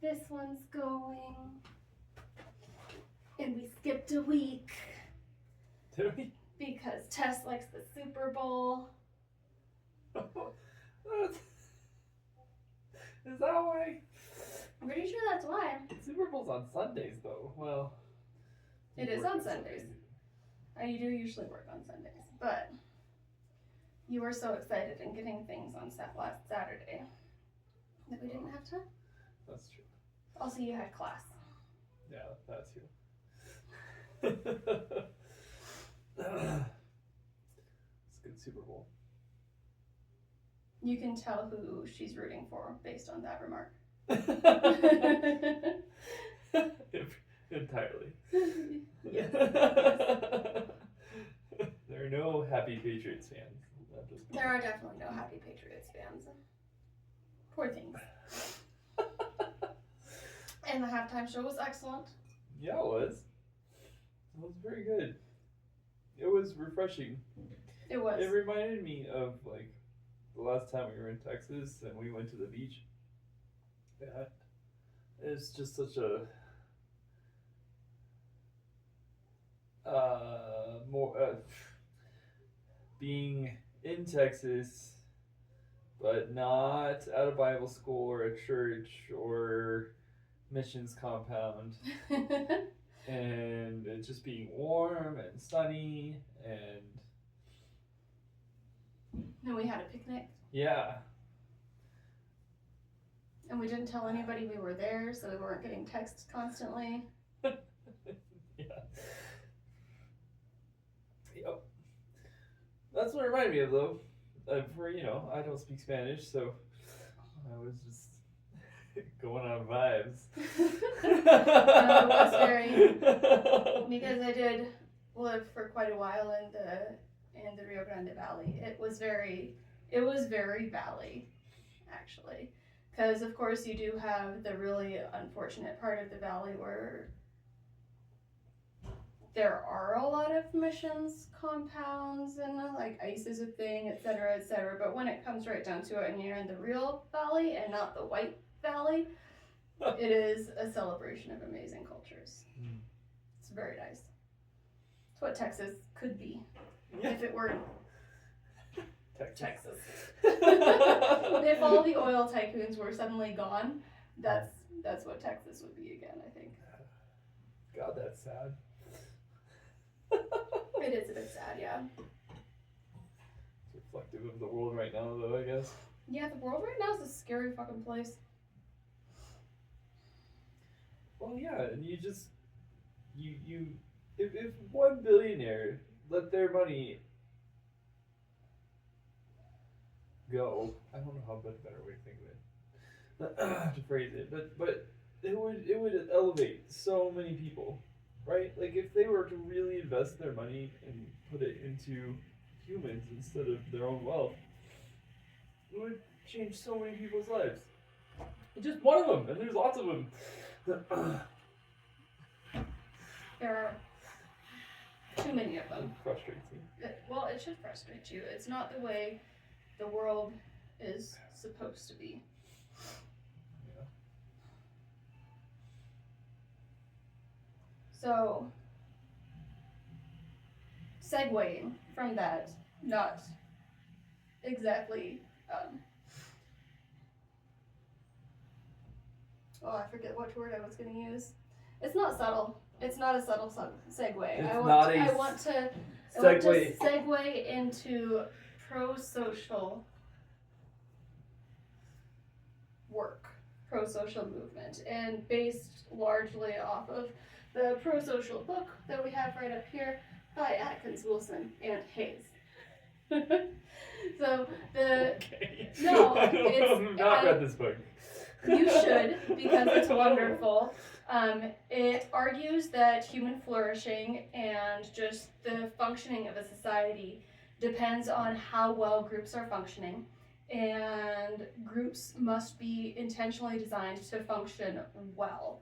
this one's going. And we skipped a week. Did we? Because Tess likes the Super Bowl. Is that why? I'm pretty sure that's why. Super Bowl's on Sundays, though. Well, it is on Sundays. I do usually work on Sundays, but you were so excited in getting things on last Saturday that we didn't have time. That's true. Also, you had class. Yeah, that too. It's a good Super Bowl. You can tell who she's rooting for based on that remark. Entirely. Yes. There are no happy Patriots fans. There are definitely no happy Patriots fans. Poor things. And the halftime show was excellent. Yeah, it was. It was very good. It was refreshing. It was. It reminded me of like the last time we were in Texas and we went to the beach. Yeah. It's just such a being in Texas, but not at a Bible school or a church or missions compound, and it just being warm and sunny, and then we had a picnic. Yeah. And we didn't tell anybody we were there, so we weren't getting texts constantly. Yeah. Yep. That's what it reminded me of, though. For I don't speak Spanish, so I was just going on vibes. It was very, because I did live for quite a while in the Rio Grande Valley. It was very valley, actually. Because, of course, you do have the really unfortunate part of the valley where there are a lot of missions compounds and like ICE is a thing, etc., etc. But when it comes right down to it and you're in the real valley and not the white valley, it is a celebration of amazing cultures. It's very nice. It's what Texas could be if it were Texas. If all the oil tycoons were suddenly gone, that's what Texas would be again, I think. God, that's sad. It is a bit sad, yeah. It's reflective of the world right now, though, I guess. Yeah, the world right now is a scary fucking place. Well, yeah, and you just, if one billionaire let their money go, I don't know how much better way to think of it, to phrase it, but it would elevate so many people, right? Like if they were to really invest their money and put it into humans instead of their own wealth, it would change so many people's lives. Just one of them, and there's lots of them. There are too many of them. It frustrates me. Well, it should frustrate you. It's not the way the world is supposed to be. Yeah. So, segueing from that, not exactly, I forget what word I was going to use. It's not subtle. It's not a subtle segue. I want to segue into prosocial work, prosocial movement, and based largely off of the prosocial book that we have right up here by Atkins, Wilson, and Hayes. So no, I've not read this book. You should, because it's wonderful. It argues that human flourishing and just the functioning of a society depends on how well groups are functioning, and groups must be intentionally designed to function well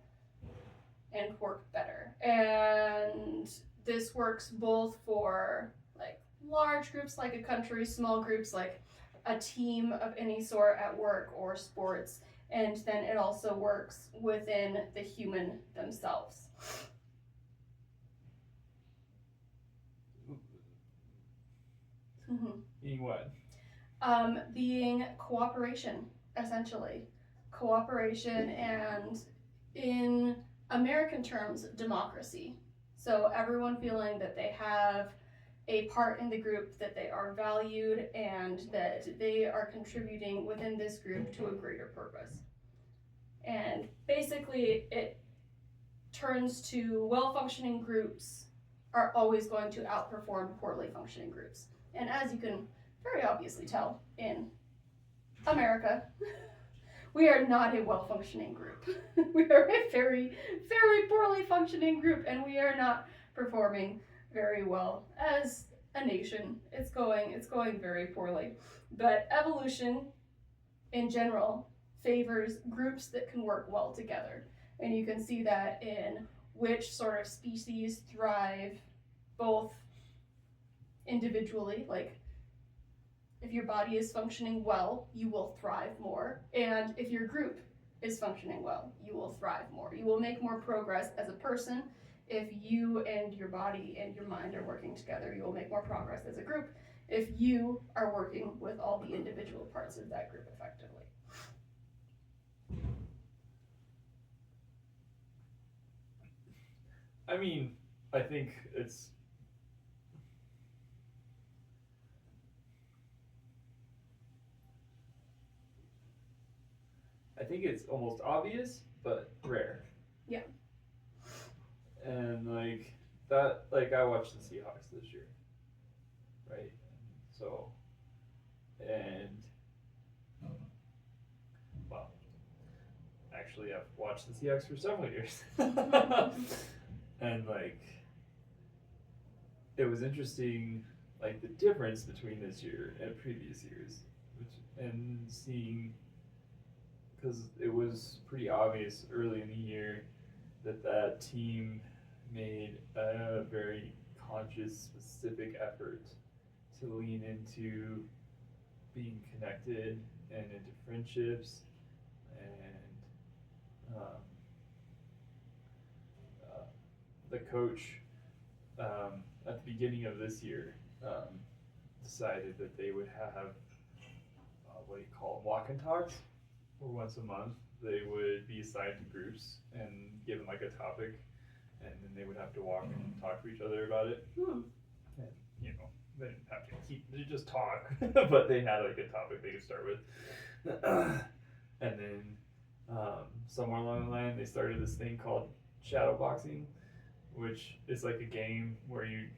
and work better. And this works both for like large groups like a country, small groups like a team of any sort at work or sports, and then it also works within the human themselves. Being what? Being cooperation, essentially. Cooperation, and in American terms, democracy. So everyone feeling that they have a part in the group, that they are valued, and that they are contributing within this group to a greater purpose. And basically, it turns to well-functioning groups are always going to outperform poorly functioning groups. And as you can very obviously tell, in America, we are not a well-functioning group. We are a very, very poorly functioning group, and we are not performing very well as a nation. It's going very poorly. But evolution, in general, favors groups that can work well together. And you can see that in which sort of species thrive both individually, like if your body is functioning well, you will thrive more. And if your group is functioning well, you will thrive more. You will make more progress as a person. If you and your body and your mind are working together, you will make more progress as a group if you are working with all the individual parts of that group effectively. I mean, I think it's almost obvious, but rare. Yeah. And like that, like I watched the Seahawks this year, right? So, and well, actually, I've watched the Seahawks for several years, and like it was interesting, like the difference between this year and previous years, and seeing, because it was pretty obvious early in the year that team made a very conscious, specific effort to lean into being connected and into friendships, and the coach at the beginning of this year decided that they would have what do you call them, walk and talks, where once a month they would be assigned to groups and given like a topic, and then they would have to walk and talk to each other about it. And you know, they didn't have to they just talk, but they had like a topic they could start with. And then somewhere along the line they started this thing called shadow boxing, which is like a game where you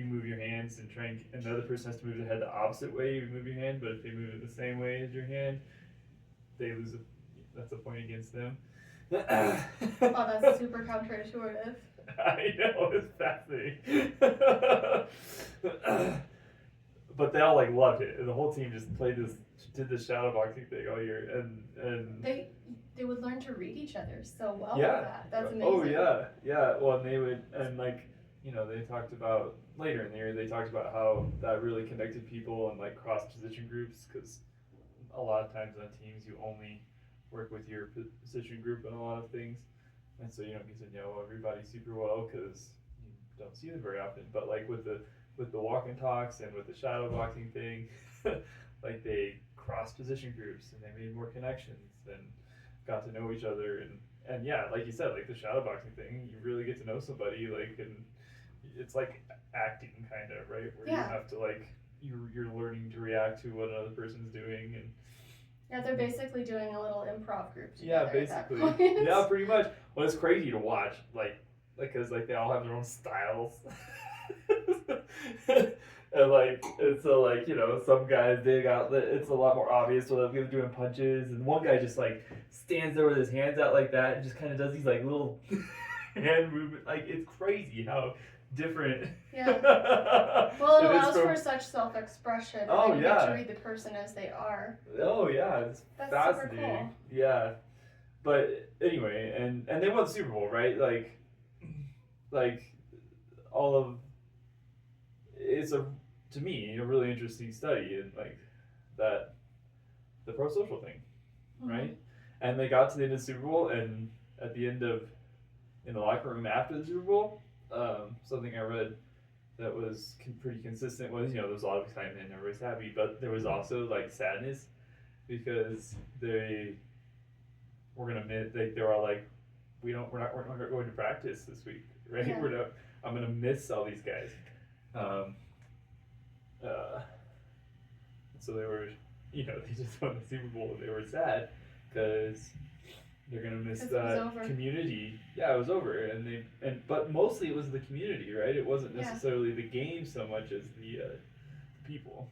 move your hands and and the other person has to move their head the opposite way you move your hand, but if they move it the same way as your hand, they lose that's a point against them. Oh, that's super counterintuitive. I know, it's fascinating. But they all like loved it, and the whole team just did this shadow boxing thing all year, and they would learn to read each other so well. Yeah. With that. That's amazing. Oh yeah. Well, and they would, and like, you know, they talked about later in the year, they talked about how that really connected people and like cross position groups, because a lot of times on teams you only work with your position group in a lot of things, and so you don't get to know everybody super well because you don't see them very often. But like with the walk and talks and with the shadow boxing thing, like they cross position groups and they made more connections and got to know each other, and yeah, like you said, like the shadow boxing thing, you really get to know somebody, like, and it's like acting kind of, right, where you have to like you're learning to react to what another person's doing, and yeah, they're basically doing a little improv group together. Yeah, basically. Yeah, pretty much. Well, it's crazy to watch, like, because like they all have their own styles. And so like, you know, some guys, it's a lot more obvious when they're doing punches, and one guy just like stands there with his hands out like that and just kind of does these like little hand movement. Like, it's crazy how different. Yeah. Well, it allows for such self-expression. Oh, and you yeah. get to read the person as they are. Oh yeah, it's That's fascinating. super cool. Yeah, but anyway, and they won the Super Bowl, right? Like all of it's to me a really interesting study, and like that the prosocial thing, right? And they got to the end of the Super Bowl, and at the end of in the locker room after the Super Bowl, something I read that was pretty consistent was, there was a lot of excitement and everybody's happy, but there was also like sadness because they were gonna miss. They were all like, we're not going to practice this week, right? Yeah. I'm gonna miss all these guys. So they were, they just won the Super Bowl and they were sad because they're gonna miss that community. Yeah, it was over, but mostly it was the community, right? It wasn't necessarily the game so much as the people.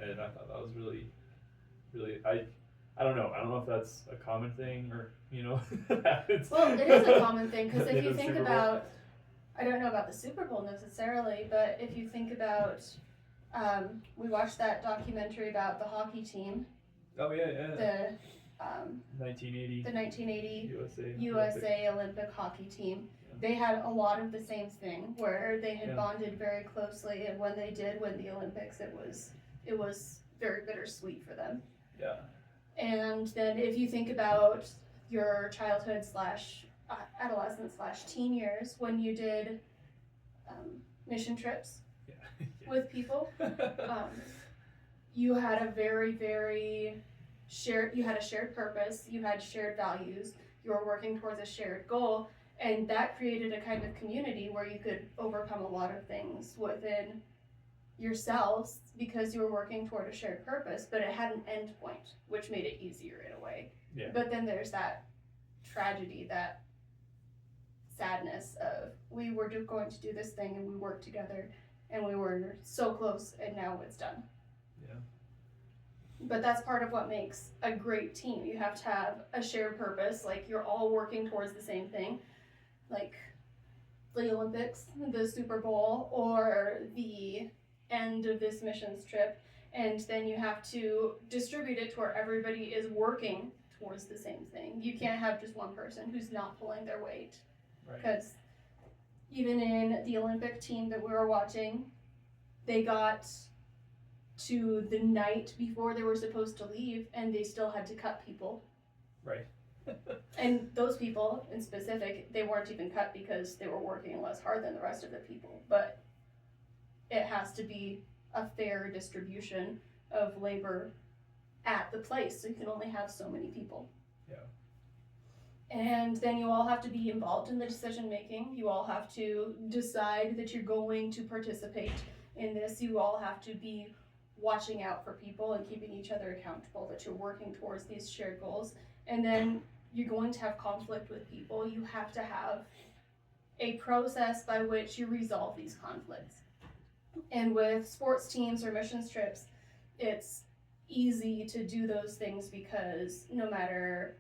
And I thought that was really, really I don't know. I don't know if that's a common thing or happens. Well, it is a common thing because if you think about, I don't know about the Super Bowl necessarily, but if you think about, we watched that documentary about the hockey team. Oh yeah. The 1980. The 1980 USA Olympic hockey team. Yeah. They had a lot of the same thing where they had bonded very closely, and when they did win the Olympics, it was very bittersweet for them. Yeah. And then if you think about your childhood / adolescent / teen years when you did mission trips with people, you had a very, very you had a shared purpose, you had shared values, you were working towards a shared goal, and that created a kind of community where you could overcome a lot of things within yourselves because you were working toward a shared purpose, but it had an end point, which made it easier in a way. Yeah. But then there's that tragedy, that sadness of we were going to do this thing and we worked together and we were so close and now it's done. Yeah. But that's part of what makes a great team. You have to have a shared purpose, like you're all working towards the same thing, like the Olympics, the Super Bowl, or the end of this missions trip, and then you have to distribute it to where everybody is working towards the same thing. You can't have just one person who's not pulling their weight. Because even in the Olympic team that we were watching, they got to the night before they were supposed to leave and they still had to cut people. Right. And those people in specific, they weren't even cut because they were working less hard than the rest of the people. But it has to be a fair distribution of labor at the place, so you can only have so many people. Yeah. And then you all have to be involved in the decision making. You all have to decide that you're going to participate in this. You all have to be watching out for people and keeping each other accountable, that you're working towards these shared goals. And then you're going to have conflict with people. You have to have a process by which you resolve these conflicts. And with sports teams or missions trips, it's easy to do those things because no matter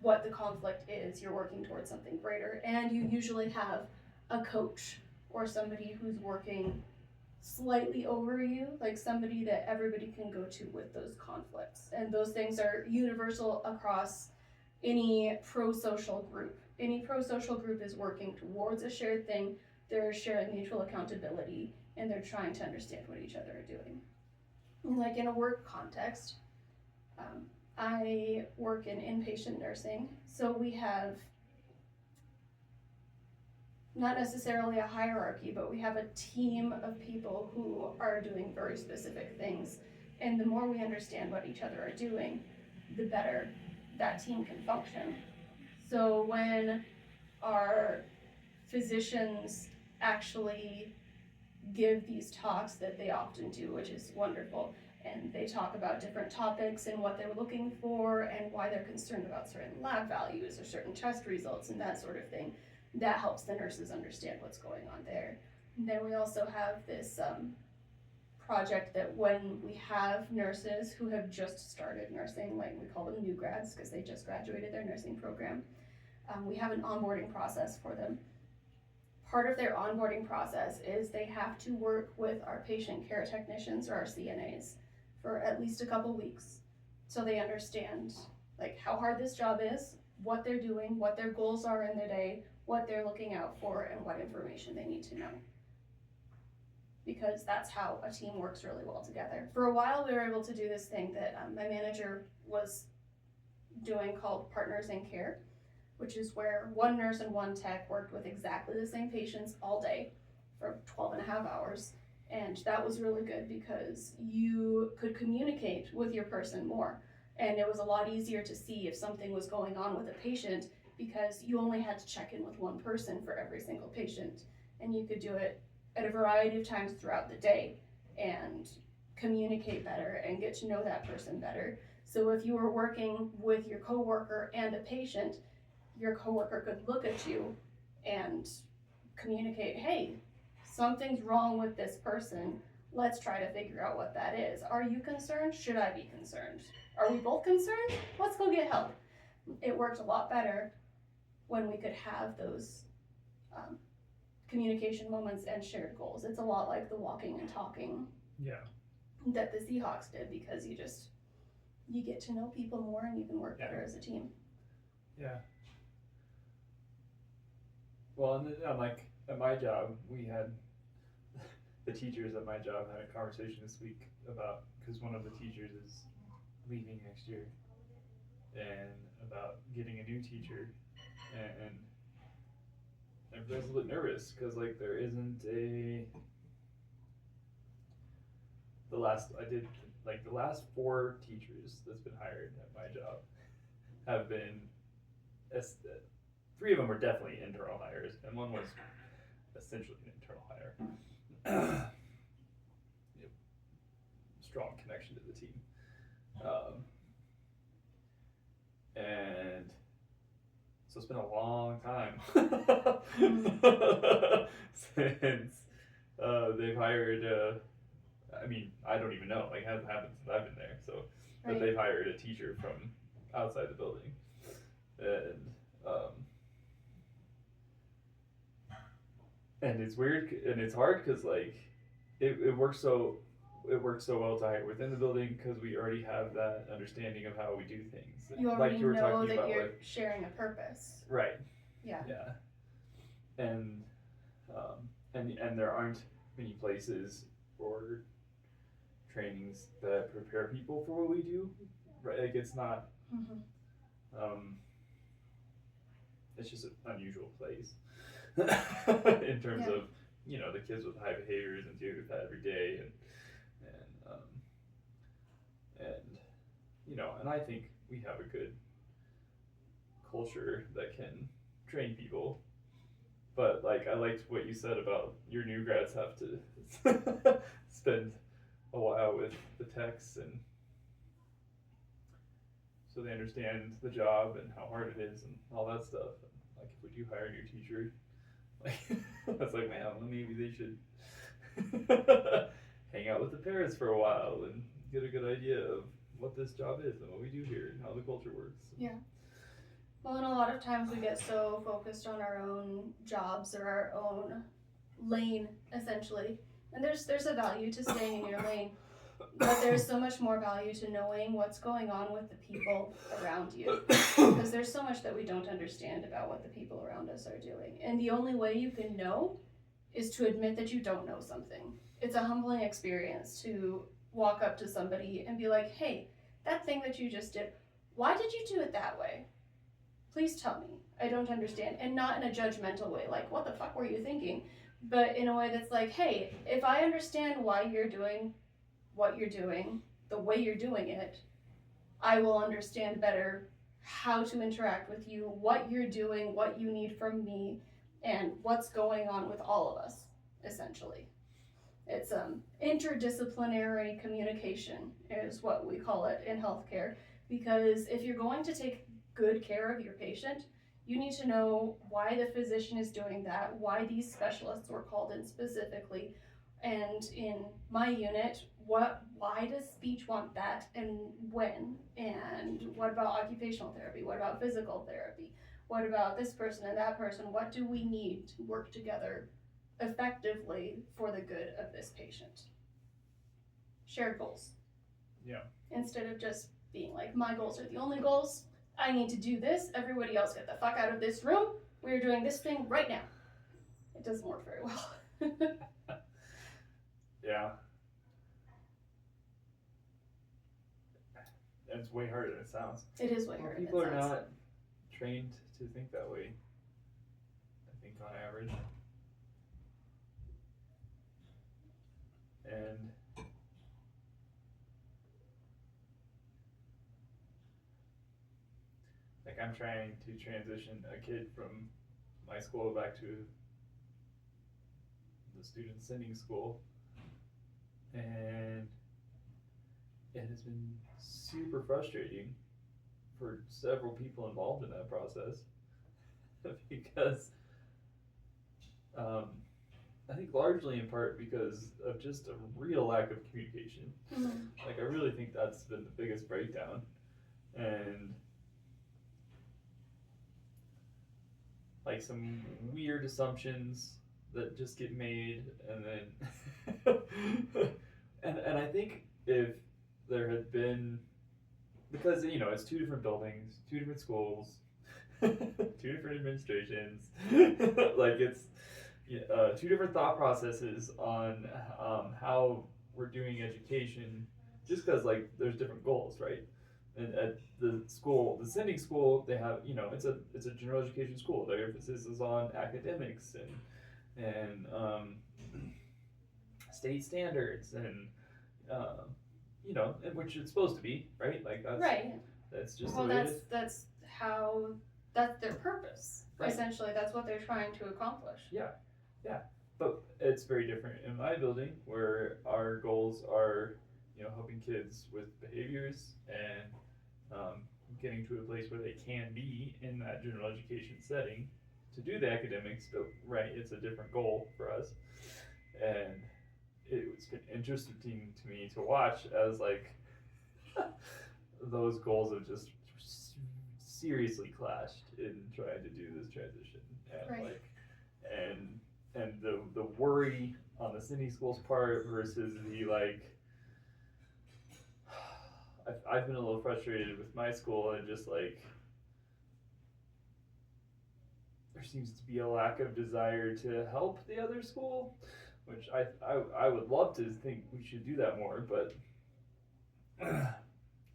what the conflict is, you're working towards something greater. And you usually have a coach or somebody who's working slightly over you, like somebody that everybody can go to with those conflicts. And those things are universal across any prosocial group. Any prosocial group is working towards a shared thing. They're sharing mutual accountability, and they're trying to understand what each other are doing. Like in a work context, I work in inpatient nursing, so we have not necessarily a hierarchy, but we have a team of people who are doing very specific things. And the more we understand what each other are doing, the better that team can function. So when our physicians actually give these talks that they often do, which is wonderful, and they talk about different topics and what they're looking for and why they're concerned about certain lab values or certain test results and that sort of thing, that helps the nurses understand what's going on there. And then we also have this project that when we have nurses who have just started nursing, like we call them new grads because they just graduated their nursing program, we have an onboarding process for them. Part of their onboarding process is they have to work with our patient care technicians or our CNAs for at least a couple weeks so they understand like how hard this job is, what they're doing, what their goals are in their day, what they're looking out for, and what information they need to know. Because that's how a team works really well together. For a while we were able to do this thing that my manager was doing called Partners in Care, which is where one nurse and one tech worked with exactly the same patients all day for 12 and a half hours. And that was really good because you could communicate with your person more. And it was a lot easier to see if something was going on with a patient because you only had to check in with one person for every single patient. And you could do it at a variety of times throughout the day and communicate better and get to know that person better. So if you were working with your coworker and a patient, your coworker could look at you and communicate, hey, something's wrong with this person. Let's try to figure out what that is. Are you concerned? Should I be concerned? Are we both concerned? Let's go get help. It worked a lot better when we could have those communication moments and shared goals. It's a lot like the walking and talking that the Seahawks did, because you get to know people more and you can work better as a team. Yeah. Well, and then, like at my job, we had the teachers at my job had a conversation this week about, because one of the teachers is leaving next year, and about getting a new teacher, and everybody's a little bit nervous because like there isn't the last 4 teachers that's been hired at my job have been 3 of them were definitely internal hires, and one was essentially an internal hire. Strong connection to the team, and so it's been a long time since they've hired. I mean, I don't even know. Like, it hasn't happened since I've been there. So, but they've hired a teacher from outside the building, and it's weird and it's hard because like it works so well to hire within the building because we already have that understanding of how we do things. You already know that you're sharing a purpose. Right. Yeah. Yeah. And there aren't many places or trainings that prepare people for what we do. Right. Like it's not. It's just an unusual place in terms of the kids with high behaviors and dealing with that every day and and I think we have a good culture that can train people, but like I liked what you said about your new grads have to spend a while with the techs and so they understand the job and how hard it is and all that stuff. And like if we do hire a new teacher, like that's like, man, well, maybe they should hang out with the parents for a while and get a good idea of what this job is and what we do here and how the culture works. Yeah. Well, and a lot of times we get so focused on our own jobs or our own lane, essentially. And there's a value to staying in your lane, but there's so much more value to knowing what's going on with the people around you. Because there's so much that we don't understand about what the people around us are doing. And the only way you can know is to admit that you don't know something. It's a humbling experience to walk up to somebody and be like, hey, that thing that you just did, why did you do it that way? Please tell me. I don't understand. And not in a judgmental way, like, what the fuck were you thinking? But in a way that's like, hey, if I understand why you're doing what you're doing, the way you're doing it, I will understand better how to interact with you, what you're doing, what you need from me, and what's going on with all of us, essentially. It's interdisciplinary communication is what we call it in healthcare, because if you're going to take good care of your patient, you need to know why the physician is doing that, why these specialists were called in specifically, and in my unit, why does speech want that and when, and what about occupational therapy, what about physical therapy, what about this person and that person, what do we need to work together effectively for the good of this patient. Shared goals. Yeah. Instead of just being like, my goals are the only goals, I need to do this, everybody else get the fuck out of this room, we're doing this thing right now. It doesn't work very well. Yeah. and it's way harder than it sounds. It is way Well, harder. people than are it sounds. not trained to think that way, I think, on average. And like I'm trying to transition a kid from my school back to the student sending school, and it has been super frustrating for several people involved in that process because I think largely in part because of just a real lack of communication. Mm-hmm. Like I really think that's been the biggest breakdown, and like some weird assumptions that just get made, and then and I think if there had been, because you know it's two different buildings, two different schools, two different administrations, like it's two different thought processes on how we're doing education, just because like there's different goals, right? And at the school, the sending school, they have, you know, it's a general education school. Their emphasis is on academics and state standards and you know, which it's supposed to be, right? Like that's Right. That's just Well, the way it is. that's how, that's their purpose. Right. Essentially, that's what they're trying to accomplish. Yeah. But it's very different in my building where our goals are, you know, helping kids with behaviors and getting to a place where they can be in that general education setting to do the academics. But right, it's a different goal for us, and it's been interesting to me to watch as like those goals have just seriously clashed in trying to do this transition, and Right. like and the worry on the Sydney school's part versus the like I've been a little frustrated with my school, and just like there seems to be a lack of desire to help the other school, which I would love to think we should do that more, but I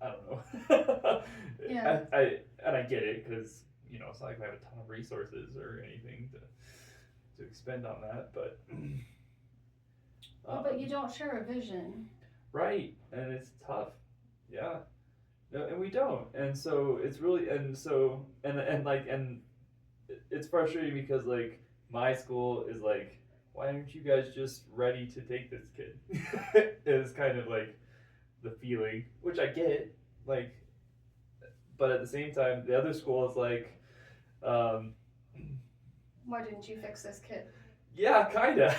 don't know. Yeah. I get it, because you know it's not like we have a ton of resources or anything to expend on that, but But you don't share a vision. right, and it's tough. Yeah. No, and we don't, and so it's really, and so and like and it's frustrating because like my school is like, why aren't you guys just ready to take this kid? Is kind of like the feeling, which I get, like, but at the same time, the other school is like, Why didn't you fix this kid? yeah, kinda,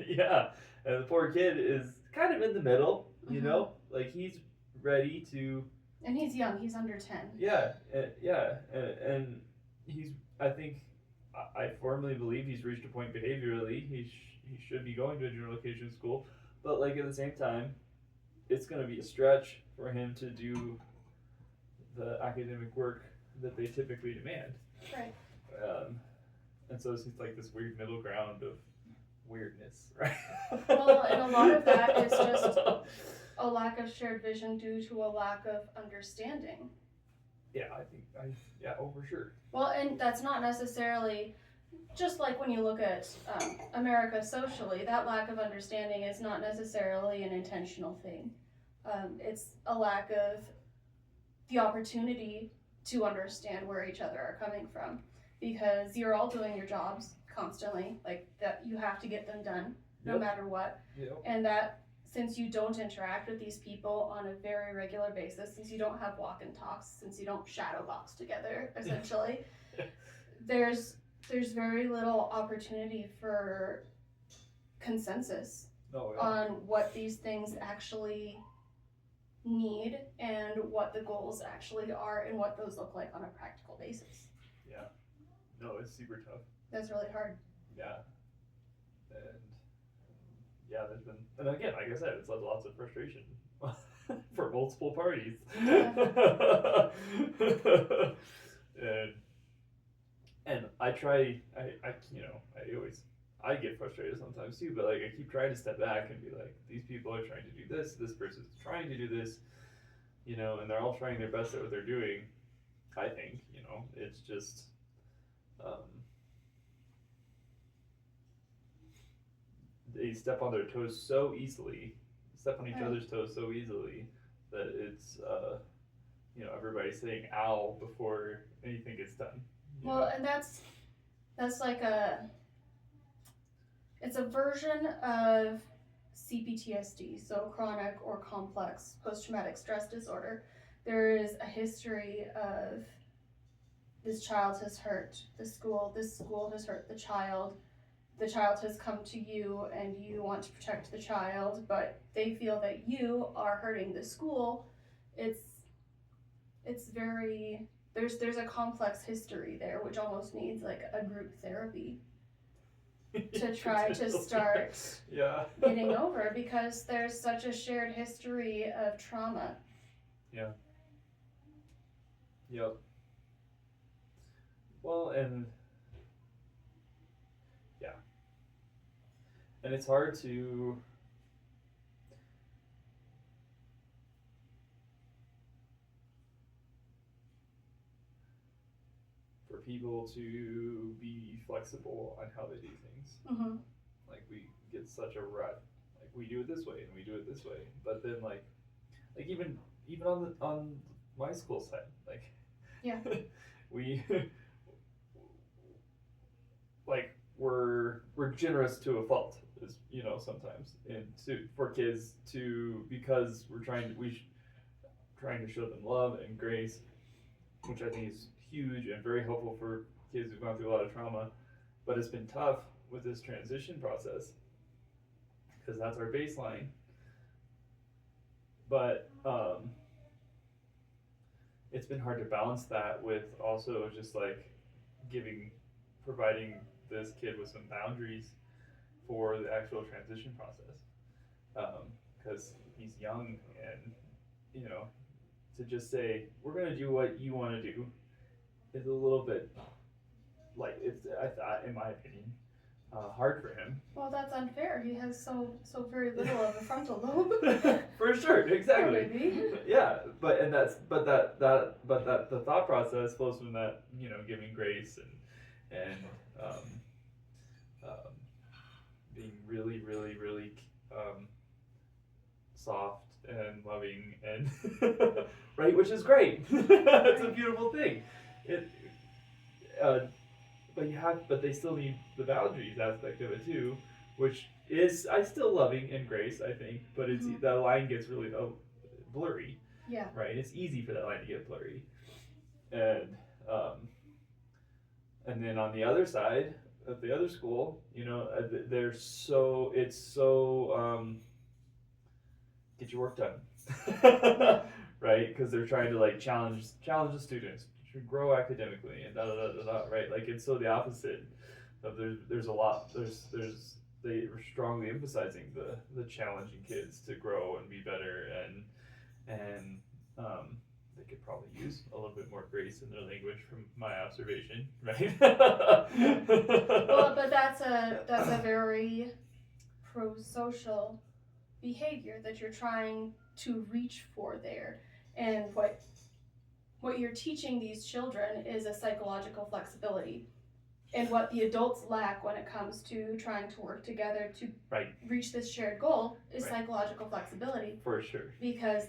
yeah, and the poor kid is kind of in the middle, you Mhm. know, like he's ready to, And he's young. He's under 10. yeah, and he's, I think, I firmly believe he's reached a point behaviorally. He should be going to a general education school, but like at the same time, it's going to be a stretch for him to do the academic work that they typically demand. Right. And so it's like this weird middle ground of weirdness, right? Well, and a lot of that is just a lack of shared vision due to a lack of understanding. Yeah, for sure. Well, and that's not necessarily, just like when you look at America socially, that lack of understanding is not necessarily an intentional thing. It's a lack of the opportunity to understand where each other are coming from, because you're all doing your jobs constantly, like that you have to get them done no Yep. matter what. Yep. And that since you don't interact with these people on a very regular basis, since you don't have walk and talks, since you don't shadow box together, essentially, there's very little opportunity for consensus on what these things actually need and what the goals actually are and what those look like on a practical basis. Yeah. No, it's super tough. That's really hard. Yeah. And yeah, there's been, and again, like I said, it's led to lots of frustration for multiple parties. Yeah. and I try, you know, I get frustrated sometimes too, but like I keep trying to step back and be like, these people are trying to do this person's trying to do this, you know, and they're all trying their best at what they're doing. I think, you know, it's just um, they step on their toes so easily, step on each Right. other's toes so easily that it's you know, everybody's saying "ow" before anything gets done. Well, Know? and that's like it's a version of CPTSD, so chronic or complex post traumatic stress disorder. There is a history of this child has hurt this school has hurt the child has come to you and you want to protect the child, but they feel that you are hurting the school. It's it's very there's a complex history there which almost needs like a group therapy to try to start yeah. getting over because there's such a shared history of trauma. Yeah. Yep. Well, and yeah, and it's hard to for people to be flexible on how they do things. Mm-hmm. Like we get such a rut. Like we do it this way and we do it this way, but then like even on my school side, like Yeah. we like we're generous to a fault, is you know sometimes, and to for kids to because trying to show them love and grace, which I think is huge and very helpful for kids who've gone through a lot of trauma. But it's been tough with this transition process because that's our baseline. But it's been hard to balance that with also just like giving, providing this kid with some boundaries for the actual transition process. Because he's young and, you know, to just say, we're going to do what you want to do is a little bit like it's I thought in my opinion hard for him. Well, that's unfair. He has so very little of a frontal lobe. For sure, exactly. Poor baby. Yeah, but and that's but that the thought process flows from that, you know, giving grace and um, being really soft and loving and right, which is great. It's a beautiful thing. It but they still need the boundaries aspect of it too, which is I still loving and grace I think, but it's that line gets really blurry. Yeah. Right, it's easy for that line to get blurry, and then on the other side at the other school, you know, they're so it's so get your work done. Right, because they're trying to like challenge the students to grow academically and da da da da da, right? Like it's so the opposite of there's a lot they were strongly emphasizing the challenging kids to grow and be better, and they could probably use a little bit more grace in their language from my observation, right? Well, but that's a very prosocial behavior that you're trying to reach for there, and what you're teaching these children is a psychological flexibility. And what the adults lack when it comes to trying to work together to reach this shared goal is psychological flexibility. For sure. Because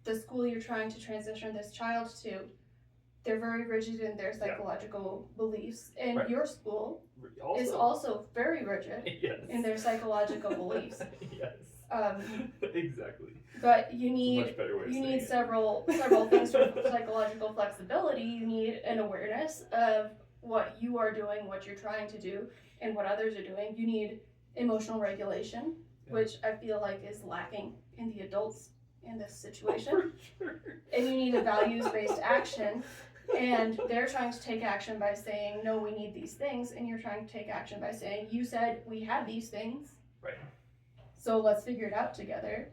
the school you're trying to transition this child to, they're very rigid in their psychological beliefs. And your school is also very rigid in their psychological beliefs. Yes. Exactly. But you need several things for psychological flexibility. You need an awareness of what you are doing, what you're trying to do, and what others are doing. You need emotional regulation, which I feel like is lacking in the adults in this situation. For sure. And you need a values-based action, and they're trying to take action by saying, no, we need these things, and you're trying to take action by saying, you said we had these things. Right. So let's figure it out together.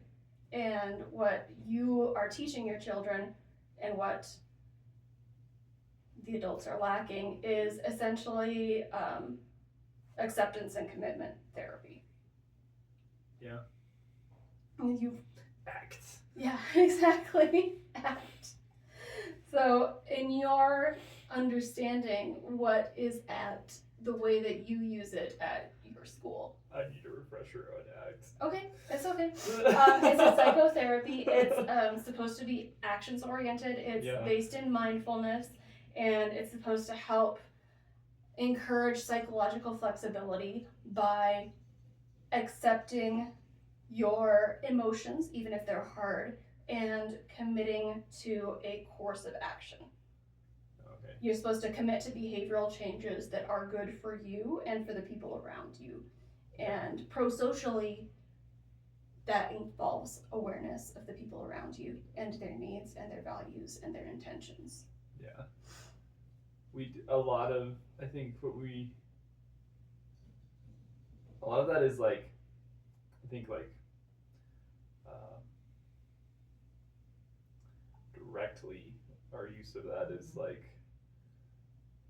And what you are teaching your children and what the adults are lacking is essentially acceptance and commitment therapy. Yeah. You act. Yeah, exactly. act. So, in your understanding, what is ACT the way that you use it at your school? I need a refresher on ACT. Okay, it's okay. It's a psychotherapy. It's supposed to be actions oriented. It's based in mindfulness, and it's supposed to help encourage psychological flexibility by accepting your emotions, even if they're hard, and committing to a course of action. Okay. You're supposed to commit to behavioral changes that are good for you and for the people around you. And prosocially, that involves awareness of the people around you and their needs and their values and their intentions. Yeah. A lot of that is like, I think like, directly, our use of that is like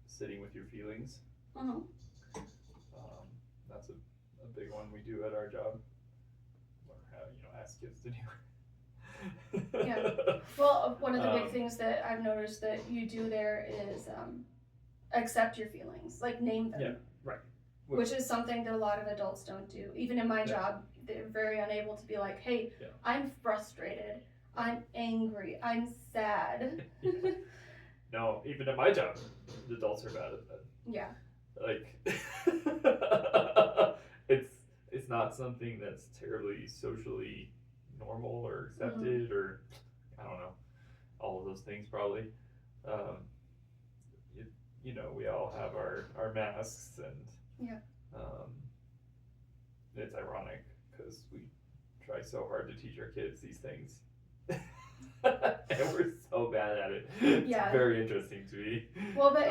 sitting with your feelings. Mm-hmm. That's a big one we do at our job, or ask kids to do. Yeah. Well, one of the big things that I've noticed that you do there is accept your feelings, like name them. Yeah, right. Which is something that a lot of adults don't do. Even in my job, they're very unable to be like, hey, I'm frustrated, I'm angry, I'm sad. No, even at my job, the adults are bad at that. Yeah. Like, it's not something that's terribly socially normal or accepted, or I don't know, all of those things probably. We all have our masks, and it's ironic because we try so hard to teach our kids these things. And we're so bad at it. It's very interesting to me. Well, but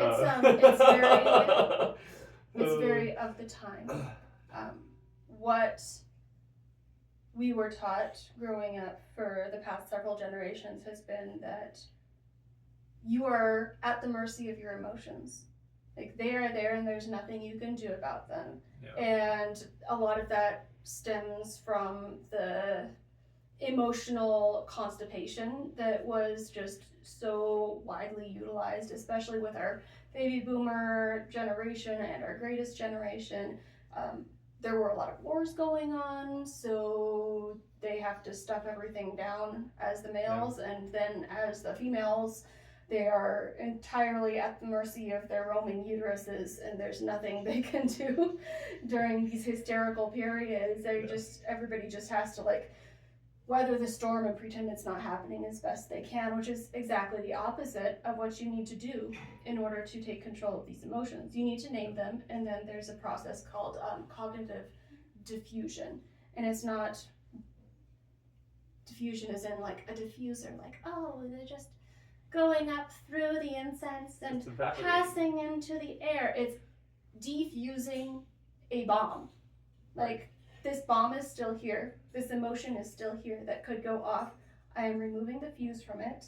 it's very of the time. What we were taught growing up for the past several generations has been that you are at the mercy of your emotions. Like, they are there and there's nothing you can do about them. Yeah. And a lot of that stems from the emotional constipation that was just so widely utilized, especially with our baby boomer generation and our greatest generation. There were a lot of wars going on, so they have to stuff everything down as the males, and then as the females, they are entirely at the mercy of their roaming uteruses, and there's nothing they can do during these hysterical periods. Everybody just has to weather the storm and pretend it's not happening as best they can, which is exactly the opposite of what you need to do in order to take control of these emotions. You need to name them, and then there's a process called cognitive diffusion. And it's not diffusion as in like a diffuser, like, oh, they're just going up through the incense and passing into the air. It's defusing a bomb. Like, this bomb is still here. This emotion is still here that could go off. I am removing the fuse from it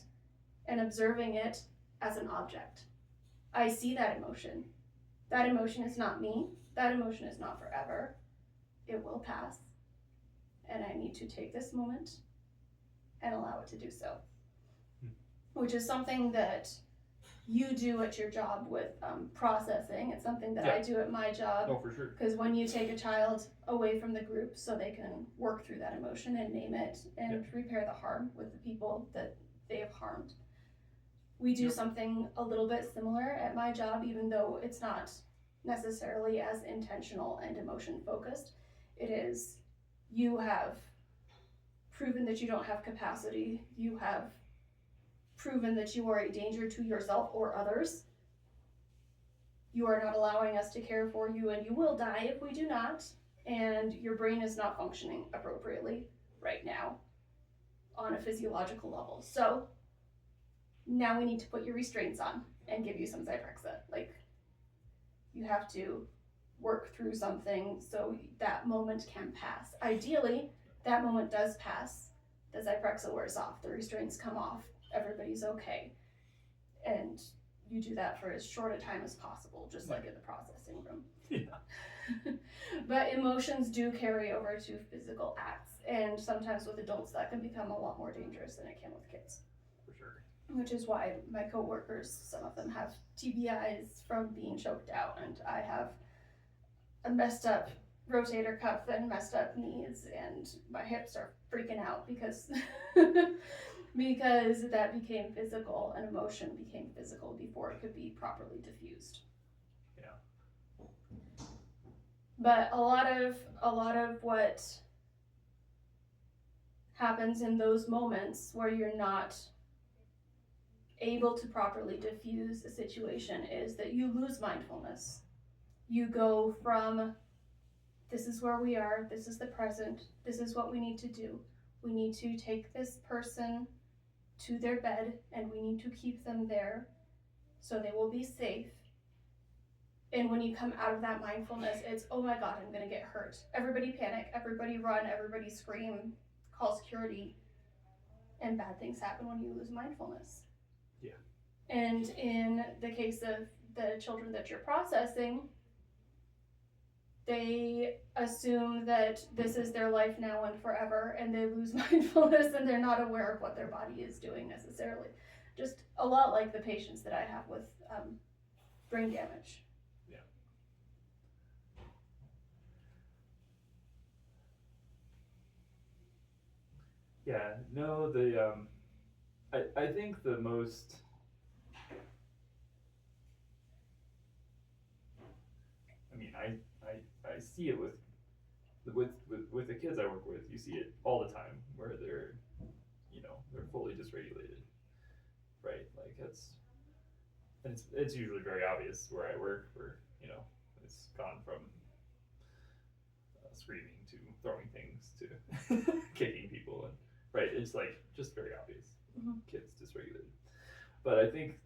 and observing it as an object. I see that emotion. That emotion is not me. That emotion is not forever. It will pass. And I need to take this moment and allow it to do so. Which is something that you do at your job with processing. It's something that I do at my job. Oh, for sure. Because when you take a child away from the group so they can work through that emotion and name it and repair the harm with the people that they have harmed. We do something a little bit similar at my job, even though it's not necessarily as intentional and emotion focused. It is, you have proven that you don't have capacity. You have proven that you are a danger to yourself or others. You are not allowing us to care for you, and you will die if we do not. And your brain is not functioning appropriately right now on a physiological level. So now we need to put your restraints on and give you some Zyprexa. Like, you have to work through something so that moment can pass. Ideally, that moment does pass. The Zyprexa wears off, the restraints come off, everybody's okay. And you do that for as short a time as possible, just like in the processing room. Yeah. But emotions do carry over to physical acts, and sometimes with adults that can become a lot more dangerous than it can with kids. for sure. Which is why my coworkers, some of them have TBIs from being choked out, and I have a messed up rotator cuff and messed up knees, and my hips are freaking out because because that became physical, and emotion became physical before it could be properly diffused. Yeah. But a lot of what happens in those moments where you're not able to properly diffuse a situation is that you lose mindfulness. You go from, this is where we are, this is the present, this is what we need to do. We need to take this person to their bed, and we need to keep them there so they will be safe. And when you come out of that mindfulness, it's, oh my God, I'm gonna get hurt. Everybody panic, everybody run, everybody scream, call security, and bad things happen when you lose mindfulness. Yeah. And in the case of the children that you're processing, they assume that this is their life now and forever, and they lose mindfulness, and they're not aware of what their body is doing necessarily. Just a lot like the patients that I have with brain damage. Yeah. Yeah. No, I think the most. I mean, I see it with the kids I work with. You see it all the time where they're fully dysregulated, right? Like it's usually very obvious where I work, where it's gone from screaming to throwing things to kicking people, and right, it's like just very obvious. Mm-hmm. Kids dysregulated, but I think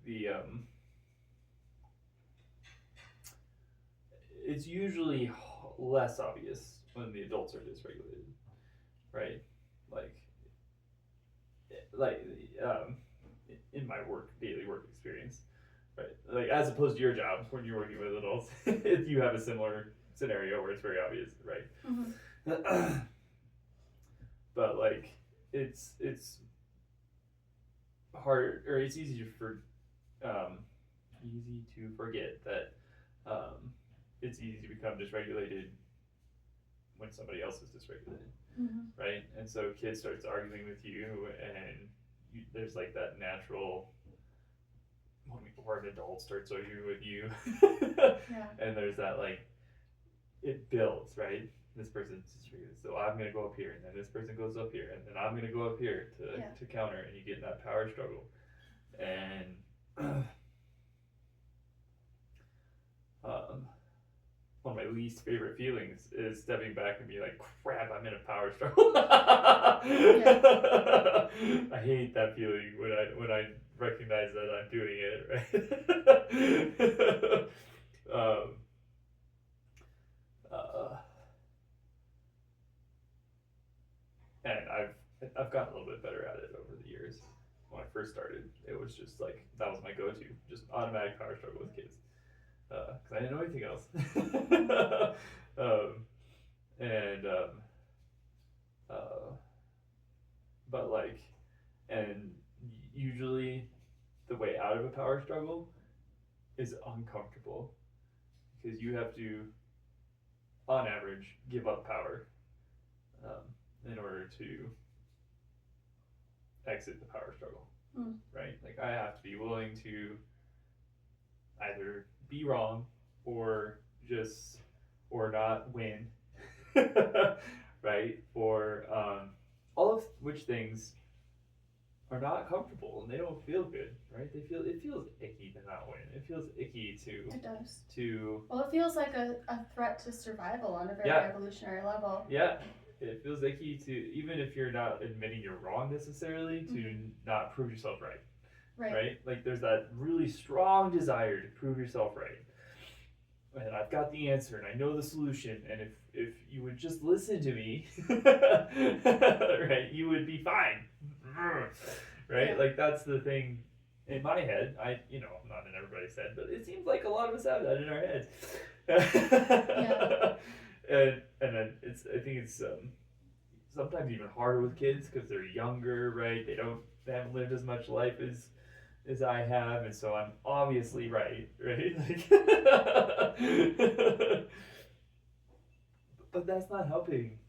it's usually less obvious when the adults are dysregulated, right? Like in my daily work experience, right? Like as opposed to your job when you're working with adults, if you have a similar scenario where it's very obvious, right? Mm-hmm. But like it's hard, or it's easy to forget that it's easy to become dysregulated when somebody else is dysregulated, right? And so kid starts arguing with you, and there's like that natural, or an adult starts arguing with you, Yeah. and there's that like, it builds, right? This person's dysregulated, so I'm gonna go up here, and then this person goes up here, and then I'm gonna go up here to counter, and you get in that power struggle, and one of my least favorite feelings is stepping back and be like, crap, I'm in a power struggle. I hate that feeling when I recognize that I'm doing it, right? And I've gotten a little bit better at it over the years. When I first started, it was just like, that was my go-to, just automatic power struggle with kids. Because I didn't know anything else. But like, and usually the way out of a power struggle is uncomfortable, because you have to, on average, give up power in order to exit the power struggle, right? Like I have to be willing to either be wrong or not win, right? Or all of which things are not comfortable, and they don't feel good, right? It feels icky to not win. It feels icky to. It does. To. Well, it feels like a threat to survival on a very evolutionary level. Yeah. It feels icky to, even if you're not admitting you're wrong necessarily, to not prove yourself right. Right? Like there's that really strong desire to prove yourself right. And I've got the answer, and I know the solution, and if you would just listen to me, right, you would be fine. Right? Yeah. Like that's the thing in my head. Not in everybody's head, but it seems like a lot of us have that in our heads. Yeah. And then I think it's sometimes even harder with kids because they're younger, right? They haven't lived as much life as I have, and so I'm obviously right, right? Like, but that's not helping.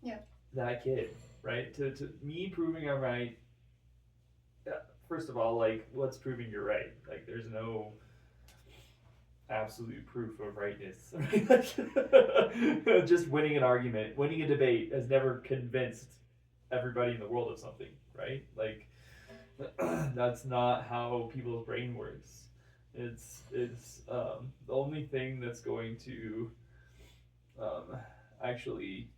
Yeah. That kid, right? To me proving I'm right. First of all, like, what's proving you're right? Like, there's no absolute proof of rightness. Right? Just winning an argument, winning a debate has never convinced everybody in the world of something, right? Like, that's not how people's brain works. It's the only thing that's going to actually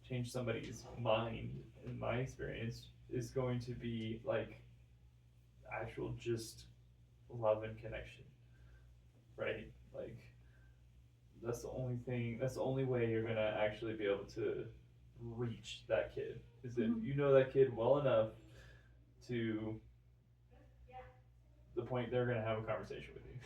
change somebody's mind, in my experience, is going to be like actual just love and connection, right? Like, that's the only thing. That's the only way you're gonna actually be able to reach that kid, is if you know that kid well enough to the point they're gonna have a conversation with you.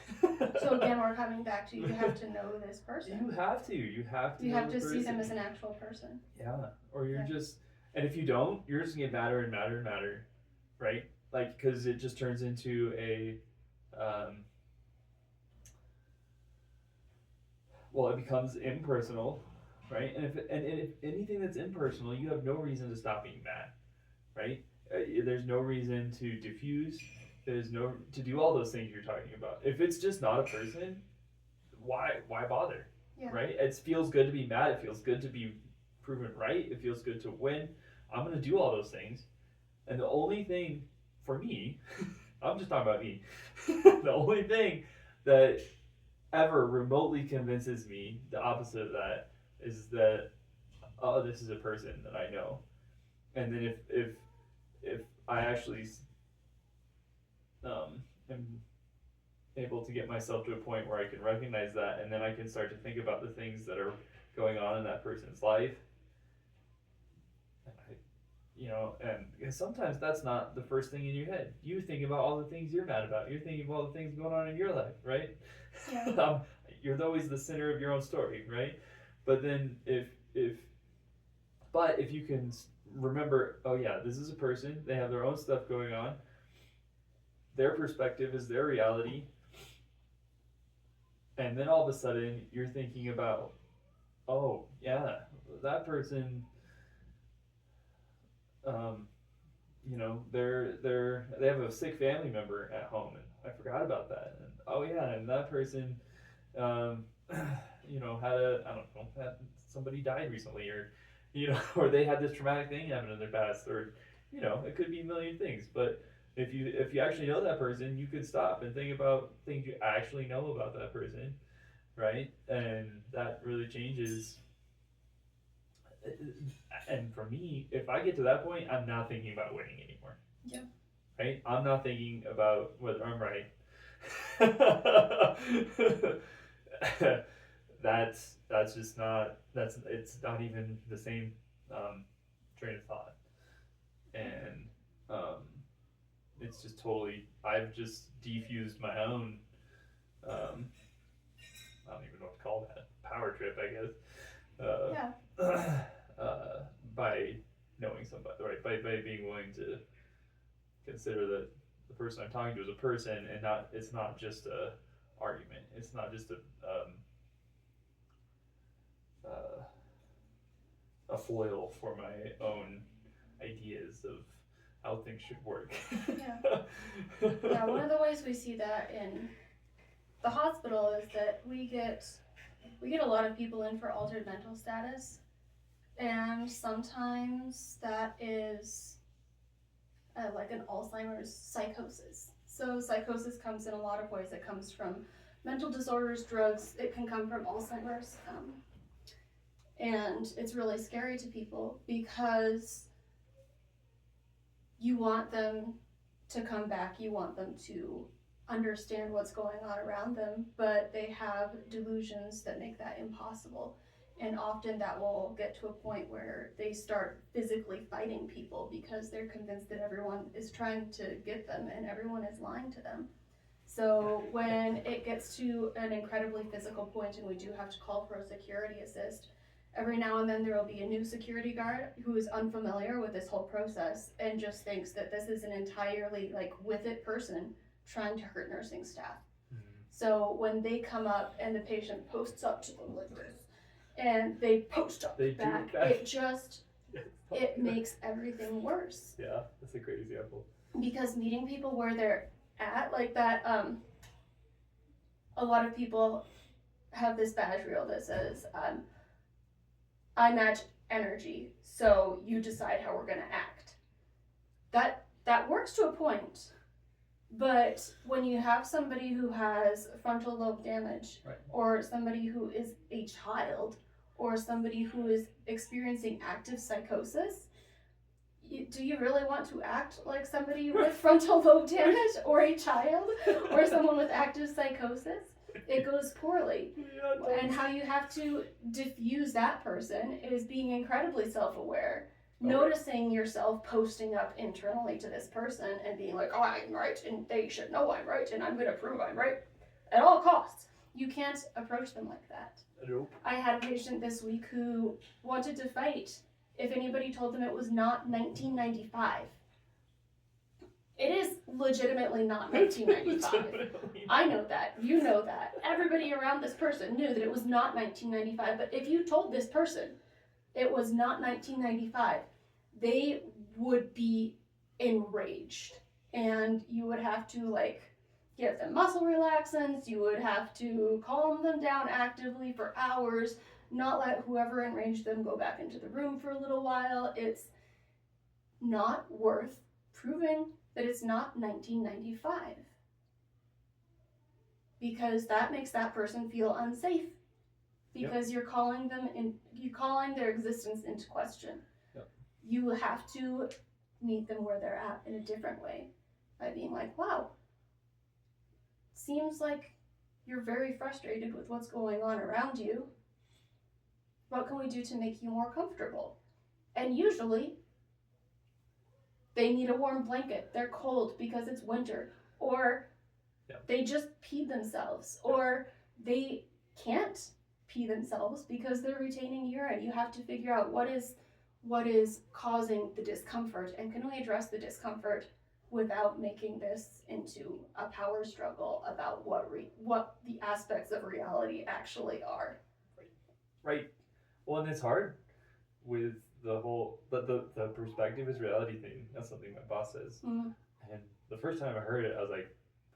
So again, we're coming back to, you have to know this person. You have to. You have to. You know have the to see them person. as an actual person. Yeah. Or you're just, and if you don't, you're just gonna get madder and madder and madder, right? Like, because it just turns into a, well, it becomes impersonal, right? And if anything that's impersonal, you have no reason to stop being mad, right? There's no reason to diffuse. There's no to do all those things you're talking about. If it's just not a person, why bother? Yeah. Right? It feels good to be mad. It feels good to be proven right. It feels good to win. I'm gonna do all those things, and the only thing for me, I'm just talking about me. The only thing that ever remotely convinces me the opposite of that is that, oh, this is a person that I know, and then if I actually am able to get myself to a point where I can recognize that, and then I can start to think about the things that are going on in that person's life. And sometimes that's not the first thing in your head. You think about all the things you're mad about. You're thinking about all the things going on in your life, right? Yeah. You're always the center of your own story, right? But then if you can remember, oh yeah, this is a person. They have their own stuff going on. Their perspective is their reality. And then all of a sudden, you're thinking about, oh yeah, that person, they have a sick family member at home, and I forgot about that. And oh yeah, and that person, um, had somebody died recently, or or they had this traumatic thing happen in their past, or it could be a million things. But if you actually know that person, you could stop and think about things you actually know about that person, right? And that really changes. And for me, if I get to that point, I'm not thinking about winning anymore. Yeah. Right? I'm not thinking about whether I'm right. that's just not it's not even the same train of thought, and it's just totally, I've just defused my own, I don't even know what to call that, power trip, I guess. Yeah. By knowing somebody, right? By being willing to consider that the person I'm talking to is a person, and it's not just a argument. It's not just a foil for my own ideas of how things should work. Yeah. Yeah. One of the ways we see that in the hospital is that we get a lot of people in for altered mental status, and sometimes that is like an Alzheimer's psychosis. So psychosis comes in a lot of ways. It comes from mental disorders, drugs. It can come from Alzheimer's, and it's really scary to people because you want them to come back. You want them to understand what's going on around them, but they have delusions that make that impossible. And often that will get to a point where they start physically fighting people because they're convinced that everyone is trying to get them and everyone is lying to them. So when it gets to an incredibly physical point and we do have to call for a security assist, Every now and then there will be a new security guard who is unfamiliar with this whole process and just thinks that this is an entirely like with it person trying to hurt nursing staff. So when they come up and the patient posts up to them like this, and they post up back, it just it makes everything worse. Yeah, that's a great example. Because meeting people where they're at, like that, a lot of people have this badge reel that says, I match energy, so you decide how we're gonna act. That works to a point. But when you have somebody who has frontal lobe damage, right, or somebody who is a child, or somebody who is experiencing active psychosis, do you really want to act like somebody with frontal lobe damage, or a child, or someone with active psychosis? It goes poorly. Yeah, and how you have to diffuse that person is being incredibly self-aware. Noticing yourself posting up internally to this person and being like, oh, I'm right, and they should know I'm right, and I'm going to prove I'm right at all costs. You can't approach them like that. Nope. I had a patient this week who wanted to fight if anybody told them it was not 1995. It is legitimately not 1995. I know that. You know that. Everybody around this person knew that it was not 1995, but if you told this person it was not 1995, they would be enraged. And you would have to like give them muscle relaxants, you would have to calm them down actively for hours, not let whoever enraged them go back into the room for a little while. It's not worth proving that it's not 1995. Because that makes that person feel unsafe. Because you're calling their existence into question. Yep. You have to meet them where they're at in a different way by being like, wow, seems like you're very frustrated with what's going on around you. What can we do to make you more comfortable? And usually they need a warm blanket. They're cold because it's winter, or they just peed themselves, or they can't pee themselves because they're retaining urine. You have to figure out what is causing the discomfort, and can we address the discomfort without making this into a power struggle about what the aspects of reality actually are. Right. Well, and it's hard with the whole the perspective is reality thing. That's something my boss says. Mm-hmm. And the first time I heard it, I was like,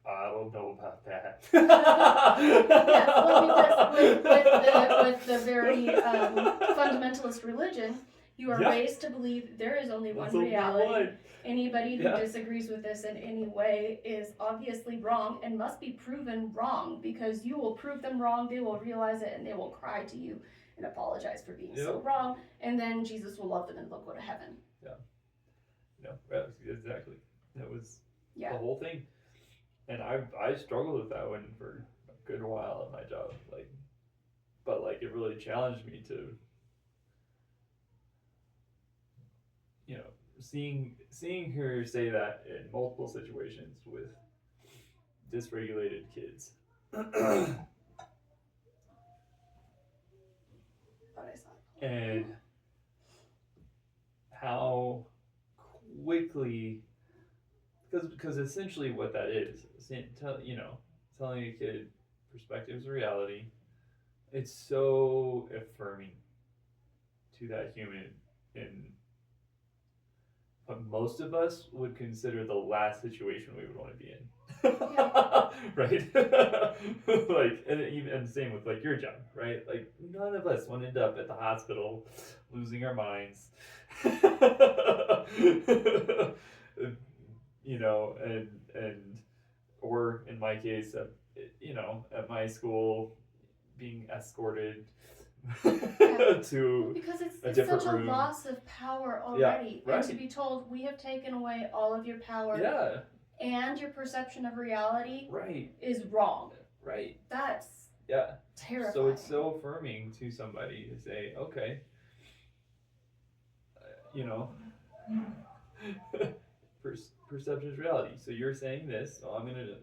I don't know about that. Yeah, well, because with the very fundamentalist religion, you are raised to believe there is only one reality. Anybody who disagrees with this in any way is obviously wrong and must be proven wrong, because you will prove them wrong, they will realize it, and they will cry to you and apologize for being so wrong, and then Jesus will love them and they'll go to heaven. Yeah. No, exactly. That was the whole thing. And I struggled with that one for a good while at my job, but it really challenged me to, seeing her say that in multiple situations with dysregulated kids. And how quickly, because essentially what that is, telling a kid perspectives of reality, it's so affirming to that human in what most of us would consider the last situation we would want to be in. Right? and same with your job, right? None of us want to end up at the hospital losing our minds. Or in my case, at my school, being escorted to because it's different such room. A loss of power already. Yeah, right. And to be told, we have taken away all of your power. Yeah. And your perception of reality is Right. wrong. Right. That's terrifying. So it's so affirming to somebody to say, okay, perception is reality. So you're saying this, so I'm going to,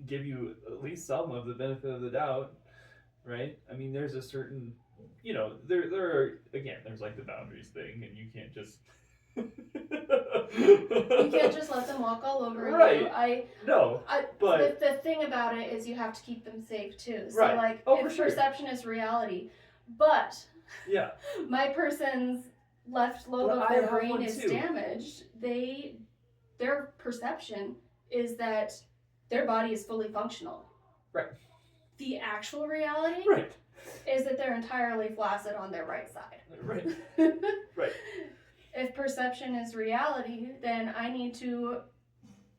give you at least some of the benefit of the doubt right? I mean, there's a certain, there are, again, there's like the boundaries thing, and you can't just. You can't just let them walk all over right. you. No, but the thing about it is you have to keep them safe too. So right. like, Oh, for if sure. perception is reality, but yeah, my person's left lobe But of I their have brain one is too. damaged, their perception is that their body is fully functional. Right. The actual reality Right. is that they're entirely flaccid on their right side. Right. Right. If perception is reality, then I need to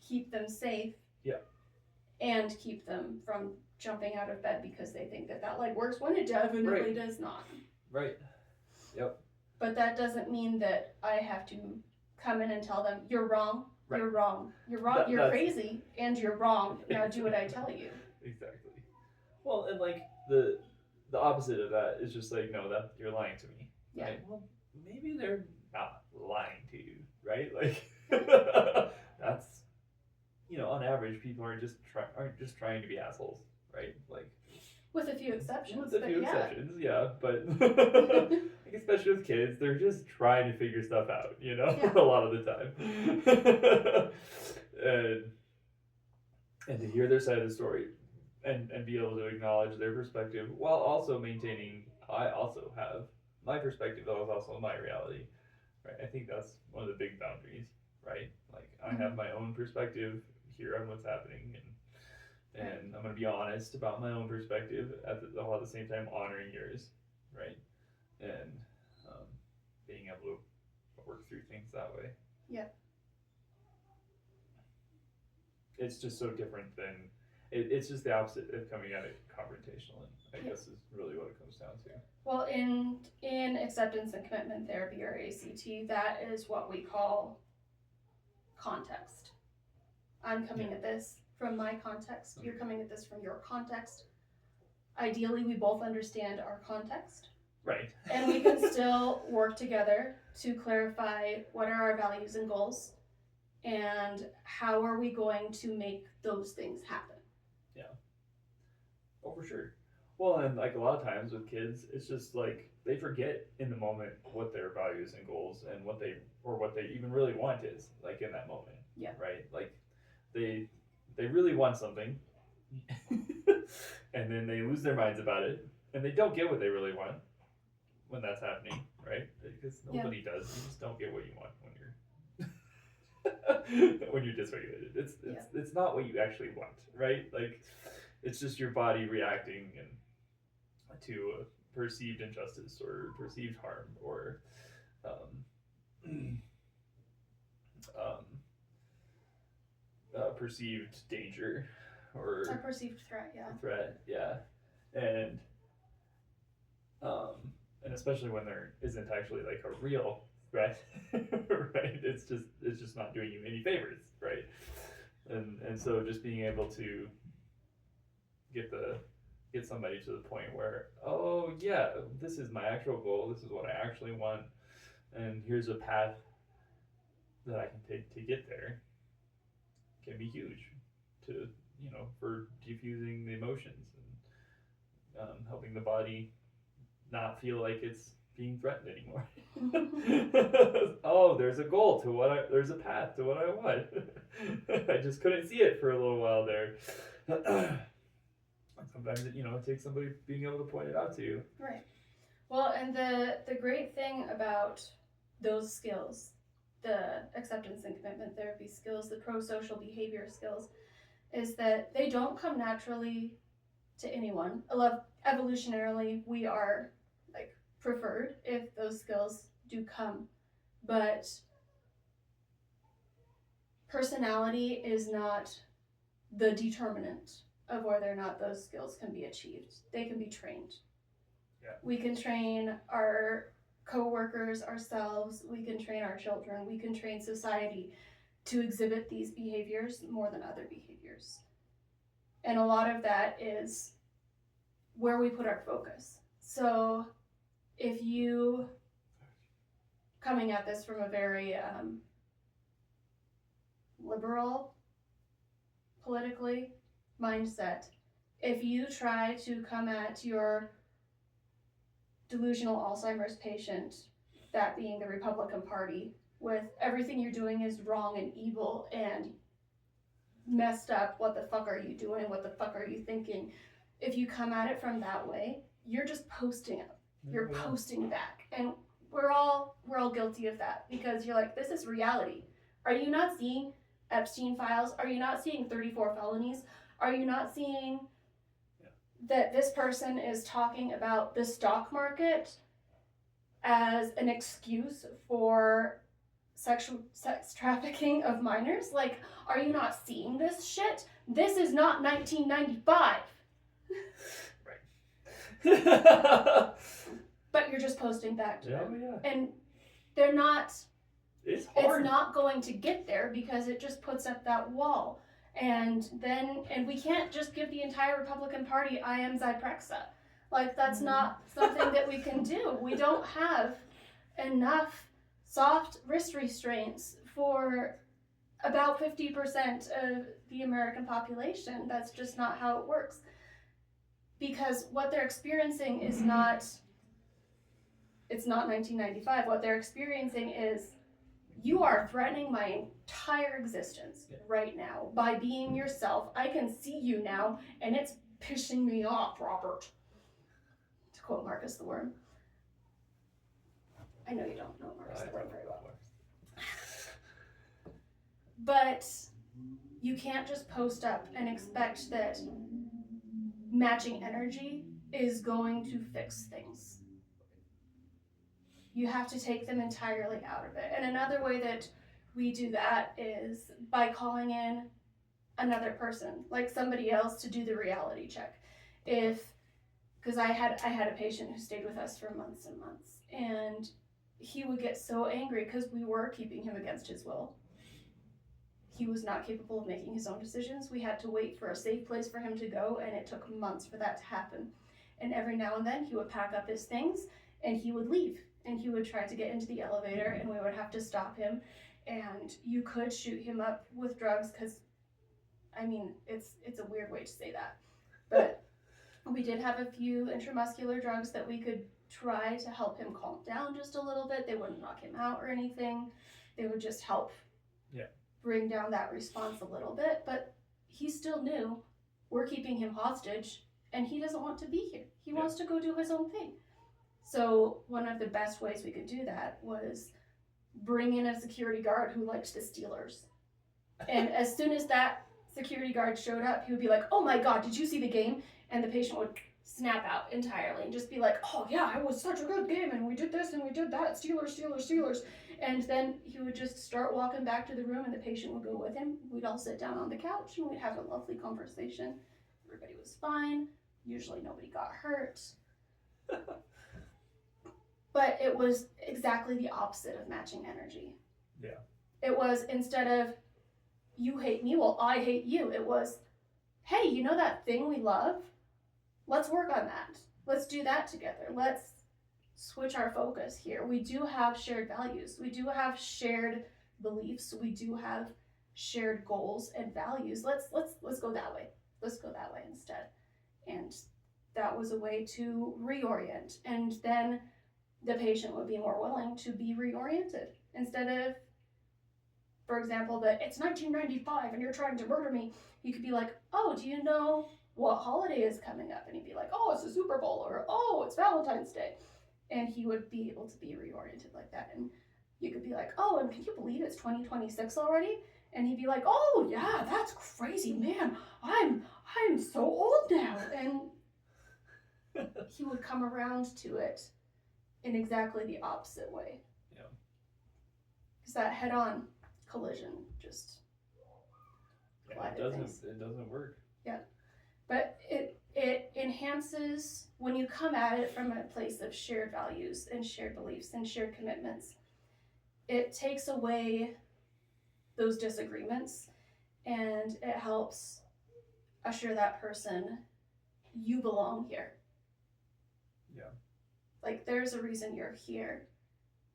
keep them safe. Yeah. And keep them from jumping out of bed because they think that leg works when it definitely does not. Right. Yep. But that doesn't mean that I have to come in and tell them, you're wrong, right. you're wrong, you're wrong, you're crazy, and you're wrong. Now do what I tell you. Exactly. Well, and like the opposite of that is just like, no, that you're lying to me. Yeah. Right? Well, maybe they're not lying to you, right? Like that's, on average, people aren't just trying to be assholes, right? Like with a few exceptions. Exceptions, yeah. But like, especially with kids, they're just trying to figure stuff out, a lot of the time. and to hear their side of the story and be able to acknowledge their perspective while also maintaining I also have my perspective that was also my reality. Right. I think that's one of the big boundaries, right? Like I have my own perspective here on what's happening, and I'm gonna be honest about my own while at the same time honoring yours, right? And being able to work through things that way. Yeah. It's just so different than it's just the opposite of coming at it confrontationally. I guess is really what it comes down to. Well, in acceptance and commitment therapy, or ACT, that is what we call context. I'm coming at this from my context. You're coming at this from your context. Ideally, we both understand our context. Right. And we can still work together to clarify what are our values and goals, and how are we going to make those things happen. Yeah. Oh, for sure. Well, and like a lot of times with kids, it's just like they forget in the moment what their values and goals and what they even really want is, like in that moment. Yeah. Right? Like they really want something and then they lose their minds about it and they don't get what they really want when that's happening, right? Because nobody does. You just don't get what you want when you're when you're dysregulated. It's not what you actually want, right? Like it's just your body reacting and to perceived injustice or perceived harm or perceived danger or a perceived threat, and especially when there isn't actually like a real threat, right? It's just not doing you any favors, right? And so just being able to get somebody to the point where, oh yeah, this is my actual goal, this is what I actually want, and here's a path that I can take to get there, can be huge to for diffusing the emotions and helping the body not feel like it's being threatened anymore. Oh, there's a goal to there's a path to what I want. I just couldn't see it for a little while there. Sometimes it takes somebody being able to point it out to you. Right. Well, and the great thing about those skills, the acceptance and commitment therapy skills, the prosocial behavior skills, is that they don't come naturally to anyone. Evolutionarily, we are like preferred if those skills do come, but personality is not the determinant of whether or not those skills can be achieved. They can be trained. Yeah. We can train our co-workers, ourselves, we can train our children, we can train society to exhibit these behaviors more than other behaviors. And a lot of that is where we put our focus. So if you, coming at this from a very liberal, politically, mindset, if you try to come at your delusional Alzheimer's patient, that being the Republican Party, with everything you're doing is wrong and evil and messed up, what the fuck are you doing, what the fuck are you thinking, if you come at it from that way, you're just posting it. You're posting back. And we're all guilty of that, because you're like, this is reality. Are you not seeing Epstein files? Are you not seeing 34 felonies? Are you not seeing that this person is talking about the stock market as an excuse for sex trafficking of minors? Like, are you not seeing this shit? This is not 1995. Right. But you're just posting back to them. Yeah. And they're not, it's hard. It's not going to get there, because it just puts up that wall. And we can't just give the entire Republican Party I am Zyprexa. Like, that's not something that we can do. We don't have enough soft wrist restraints for about 50% of the American population. That's just not how it works. Because what they're experiencing is not, it's not 1995. What they're experiencing is, you are threatening my entire existence right now by being yourself. I can see you now, and it's pissing me off, Robert. To quote Marcus the Worm. I know you don't know Marcus the Worm very well. But you can't just post up and expect that matching energy is going to fix things. You have to take them entirely out of it. And another way that we do that is by calling in another person, like somebody else, to do the reality check. Because I had a patient who stayed with us for months and months, and he would get so angry because we were keeping him against his will. He was not capable of making his own decisions. We had to wait for a safe place for him to go, and it took months for that to happen. And every now and then he would pack up his things and he would leave, and he would try to get into the elevator, and we would have to stop him. And you could shoot him up with drugs, because, I mean, it's a weird way to say that. But we did have a few intramuscular drugs that we could try to help him calm down just a little bit. They wouldn't knock him out or anything. They would just help bring down that response a little bit. But he still knew we're keeping him hostage, and he doesn't want to be here. He wants to go do his own thing. So one of the best ways we could do that was bring in a security guard who liked the Steelers. And as soon as that security guard showed up, he would be like, oh my God, did you see the game? And the patient would snap out entirely and just be like, oh yeah, it was such a good game, and we did this and we did that, Steelers, Steelers, Steelers. And then he would just start walking back to the room, and the patient would go with him. We'd all sit down on the couch and we'd have a lovely conversation. Everybody was fine. Usually nobody got hurt. But it was exactly the opposite of matching energy. Yeah. It was, instead of, you hate me, well, I hate you. It was, hey, you know that thing we love? Let's work on that. Let's do that together. Let's switch our focus here. We do have shared values. We do have shared beliefs. We do have shared goals and values. Let's go that way. Let's go that way instead. And that was a way to reorient. And then the patient would be more willing to be reoriented, instead of, for example, that it's 1995 and you're trying to murder me. You could be like, oh, do you know what holiday is coming up? And he'd be like, oh, it's the Super Bowl, or oh, it's Valentine's Day. And he would be able to be reoriented like that. And you could be like, oh, and can you believe it's 2026 already? And he'd be like, oh yeah, that's crazy, man. I'm so old now. And he would come around to it in exactly the opposite way. Yeah. Because that head-on collision just it doesn't work. Yeah. But it enhances, when you come at it from a place of shared values and shared beliefs and shared commitments, it takes away those disagreements, and it helps assure that person, you belong here. Yeah. Like, there's a reason you're here,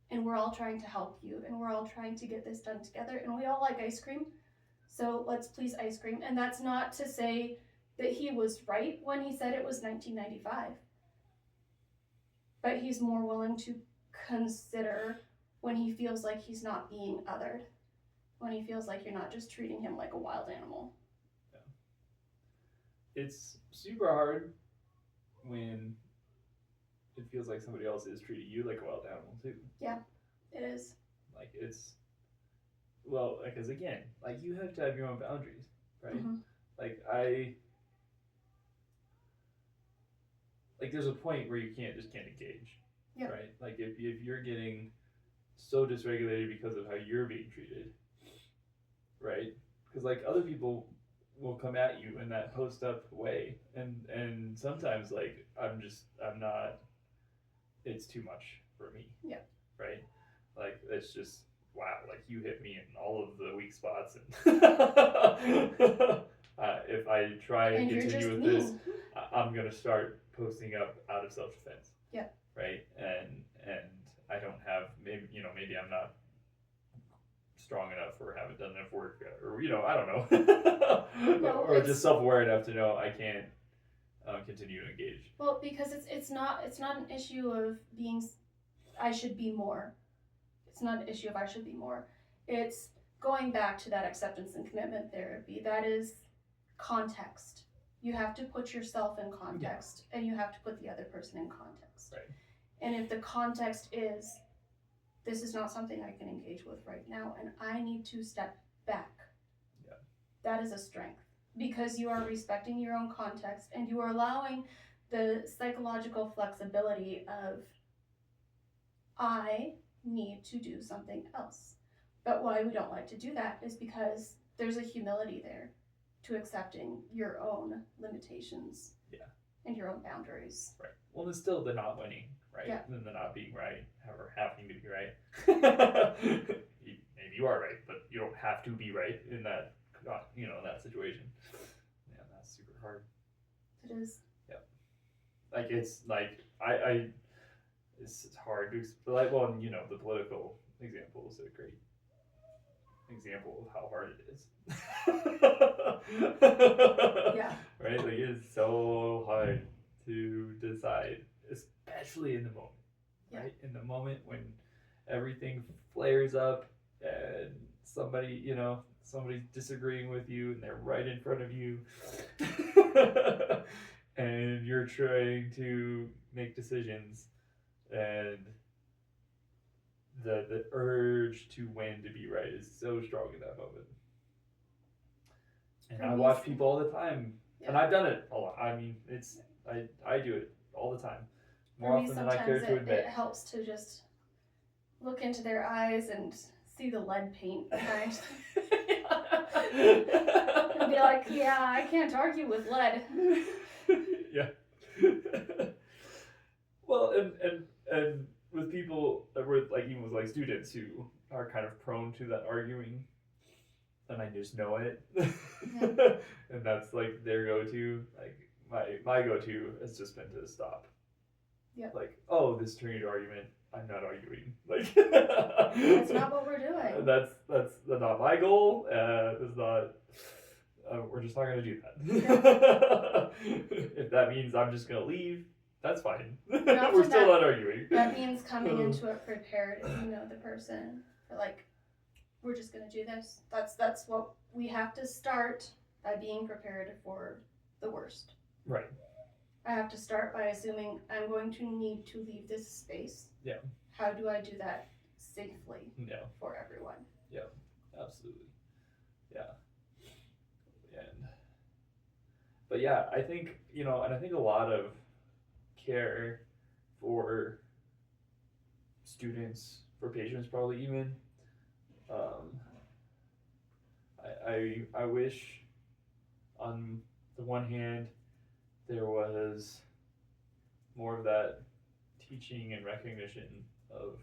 and we're all trying to help you, and we're all trying to get this done together, and we all like ice cream, so let's please ice cream. And that's not to say that he was right when he said it was 1995. But he's more willing to consider when he feels like he's not being othered, when he feels like you're not just treating him like a wild animal. Yeah. It's super hard when it feels like somebody else is treating you like a wild animal too. Yeah, it is. Like it's, well, because again, like you have to have your own boundaries, right? Mm-hmm. Like there's a point where you can't engage, yep. right? Like if you're getting so dysregulated because of how you're being treated, right? Because like other people will come at you in that post up way, and sometimes like I'm not. It's too much for me. Yeah. Right. Like it's just wow. Like you hit me in all of the weak spots, and if I try and continue with this, I'm gonna start posting up out of self defense. Yeah. Right. And I don't have maybe I'm not strong enough or haven't done enough work or I don't know. No, or just self aware enough to know I can't continue to engage. Well, because it's not an issue of being I should be more. It's not an issue of I should be more. It's going back to that acceptance and commitment therapy. That is context. You have to put yourself in context, and you have to put the other person in context. Right. And if the context is, this is not something I can engage with right now, and I need to step back. Yeah. That is a strength, because you are respecting your own context, and you are allowing the psychological flexibility of, I need to do something else. But why we don't like to do that is because there's a humility there to accepting your own limitations. Yeah. And your own boundaries. Right. Well, it's still the not winning, right? Yeah. And the not being right, or having to be right. Maybe you are right, but you don't have to be right in that, in that situation. Yeah, that's super hard. It is. Yeah. Like it's like it's hard to like. Well, the political example is a great example of how hard it is. Yeah. Right? Like it's so hard to decide, especially in the moment. Yeah. Right? In the moment when everything flares up and somebody's disagreeing with you and they're right in front of you and you're trying to make decisions and the urge to win, to be right, is so strong in that moment. And I watch people all the time, and I've done it a lot. I mean, I do it all the time, more often than I care to admit. It helps to just look into their eyes and see the lead paint behind. And be like, yeah, I can't argue with lead. Yeah. Well, and with people, even with like students who are kind of prone to that arguing, and I just know it, and that's like their go-to. Like my go-to has just been to stop. Yep. Like, oh, this turned into argument. I'm not arguing. Like that's not what we're doing. That's not my goal. It's not. We're just not gonna do that. If that means I'm just gonna leave, that's fine. We're still not arguing. That means coming into it prepared. If you know the person, like, we're just gonna do this. That's what we have to start by being prepared for the worst. Right. I have to start by assuming I'm going to need to leave this space. Yeah. How do I do that safely? Yeah. For everyone. Yeah. Absolutely. Yeah. But yeah, I think, and I think a lot of care for students, for patients probably even, I wish on the one hand there was more of that teaching and recognition of,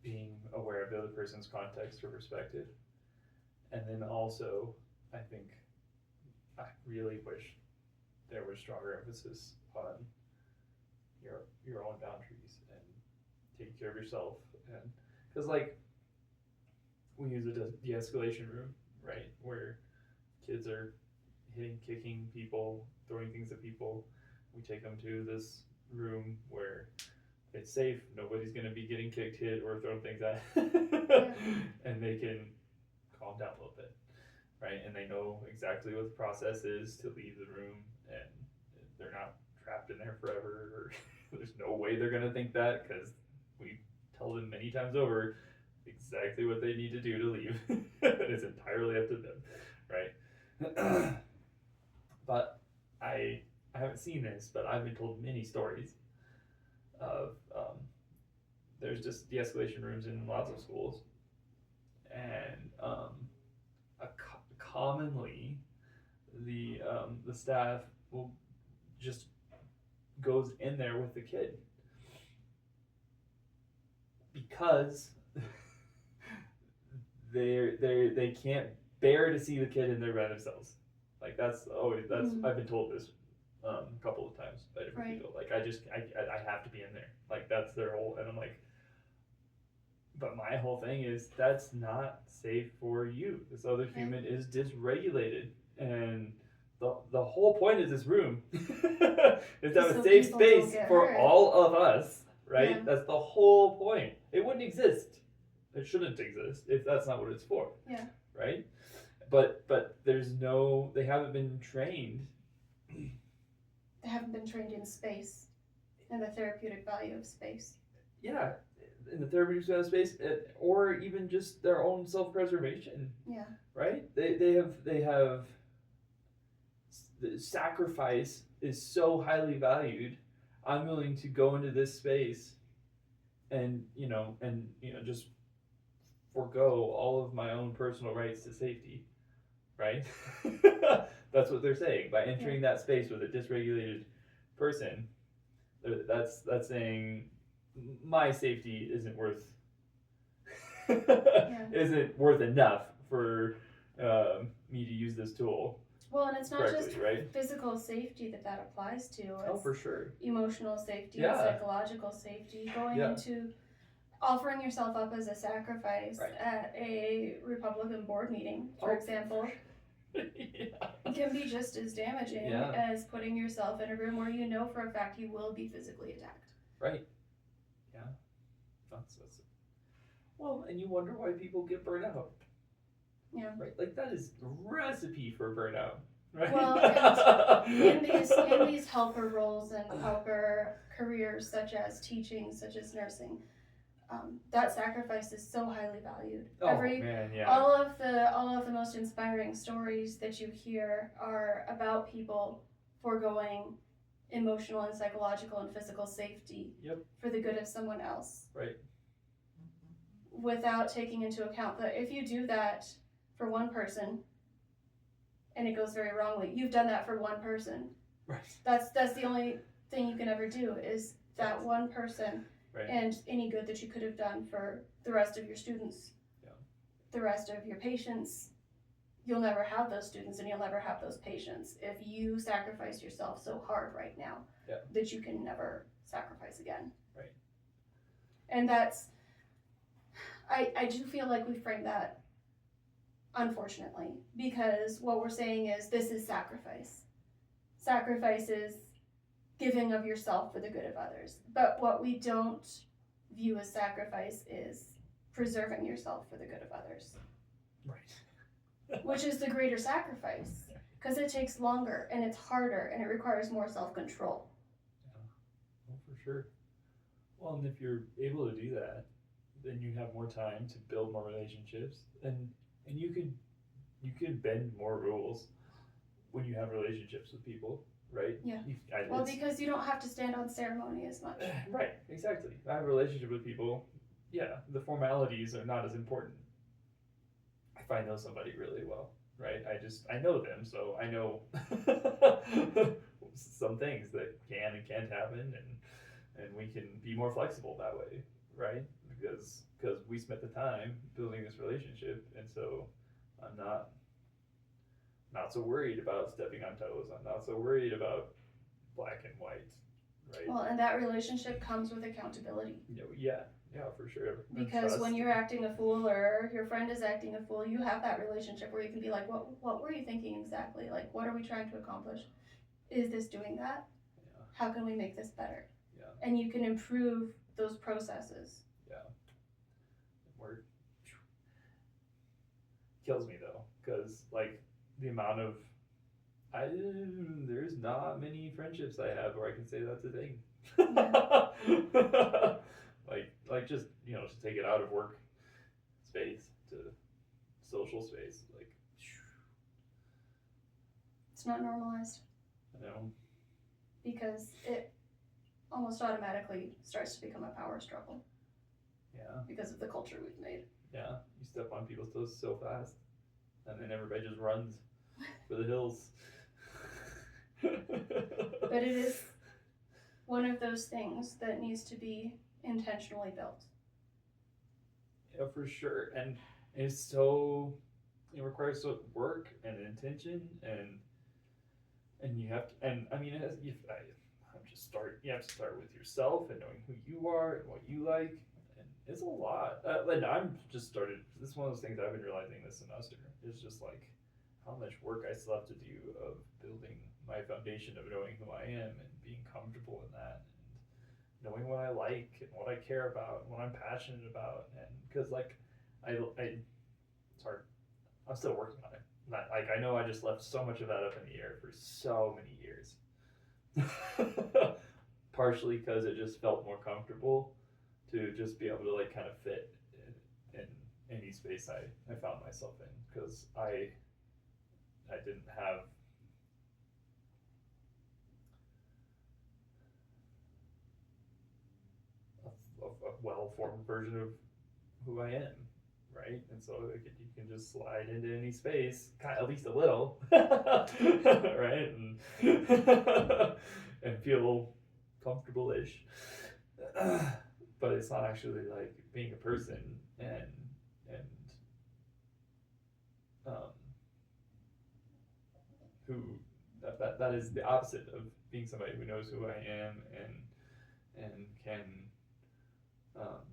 being aware of the other person's context or perspective. And then also, I think I really wish there was stronger emphasis on your own boundaries and taking care of yourself. And because like we use a de-escalation room, right, where kids are hitting, kicking people, throwing things at people. We take them to this room where it's safe. Nobody's gonna be getting kicked, hit, or thrown things at, and they can calm down a little bit, right? And they know exactly what the process is to leave the room, and they're not trapped in there forever. Or there's no way they're gonna think that because we tell them many times over exactly what they need to do to leave. It's entirely up to them, right? But I haven't seen this, but I've been told many stories of there's just de-escalation rooms in lots of schools, and commonly the staff will just goes in there with the kid because they can't bear to see the kid in there by themselves. Like that's I've been told this a couple of times by different people. Like I have to be in there. Like that's their whole, and I'm like, but my whole thing is that's not safe for you. This other human is dysregulated, and the whole point of this room is to have a safe space for all of us, right? Yeah. That's the whole point. It wouldn't exist. It shouldn't exist if that's not what it's for. Yeah. Right? But there's no, they haven't been trained. They haven't been trained in space and the therapeutic value of space. Yeah, in the therapeutic value of space, or even just their own self-preservation. Yeah. Right? They have the sacrifice is so highly valued. I'm willing to go into this space and just forego all of my own personal rights to safety, right? That's what they're saying. By entering that space with a dysregulated person, that's saying my safety isn't worth isn't worth enough for me to use this tool. Well, and it's not just physical safety that applies to. It's for sure. Emotional safety, psychological safety, going into offering yourself up as a sacrifice at a Republican board meeting, for example, can be just as damaging as putting yourself in a room where you know for a fact you will be physically attacked. Right. Yeah. That's well, and you wonder why people get burnt out. Yeah. Right. Like that is a recipe for burnout. Right. Well, and in these helper roles and helper careers, such as teaching, such as nursing, that sacrifice is so highly valued. All of the most inspiring stories that you hear are about people foregoing emotional and psychological and physical safety for the good of someone else. Right. Without taking into account that if you do that for one person and it goes very wrongly, you've done that for one person. Right. That's the only thing you can ever do is that one person. Right. And any good that you could have done for the rest of your students, the rest of your patients. You'll never have those students and you'll never have those patients if you sacrifice yourself so hard right now that you can never sacrifice again. Right. And that's, I do feel like we frame that unfortunately, because what we're saying is this is sacrifice. Sacrifice is giving of yourself for the good of others. But what we don't view as sacrifice is preserving yourself for the good of others. Right. Which is the greater sacrifice, because it takes longer and it's harder and it requires more self-control. Yeah, well, for sure. Well, and if you're able to do that, then you have more time to build more relationships, and you could bend more rules when you have relationships with people. Right? Yeah. Because you don't have to stand on ceremony as much. Right, exactly. I have a relationship with people. Yeah, the formalities are not as important. If I know somebody really well, right? I know them, so I know some things that can and can't happen, and we can be more flexible that way, right? Because we spent the time building this relationship, and so I'm not so worried about stepping on toes. I'm not so worried about black and white, right? Well, and that relationship comes with accountability. Yeah, Yeah, for sure. Because when you're acting a fool or your friend is acting a fool, you have that relationship where you can be like, what were you thinking exactly? Like, what are we trying to accomplish? Is this doing that? Yeah. How can we make this better? Yeah. And you can improve those processes. Yeah. Word. Kills me though, because like the amount of there's not many friendships I have where I can say that's a thing. Yeah. like just to take it out of work space to social space, like it's not normalized. I know. Because it almost automatically starts to become a power struggle. Yeah. Because of the culture we've made. Yeah, you step on people's toes so fast, and then everybody just runs for the hills. But it is one of those things that needs to be intentionally built. Yeah, for sure, and it's so it requires so work and intention, and you have to, and I mean, you have to start with yourself and knowing who you are and what you like, and it's a lot. And I'm just started. This is one of those things I've been realizing this semester. It's just like how much work I still have to do of building my foundation of knowing who I am and being comfortable in that, and knowing what I like and what I care about and what I'm passionate about, and because like it's hard. I'm still working on it. Like I know I just left so much of that up in the air for so many years. Partially because it just felt more comfortable to just be able to like kind of fit in any space I found myself in, because I didn't have a well-formed version of who I am, right? And so you can just slide into any space, at least a little, right? And and feel comfortable-ish. But it's not actually like being a person, and um, who that is the opposite of being somebody who knows who I am and can um,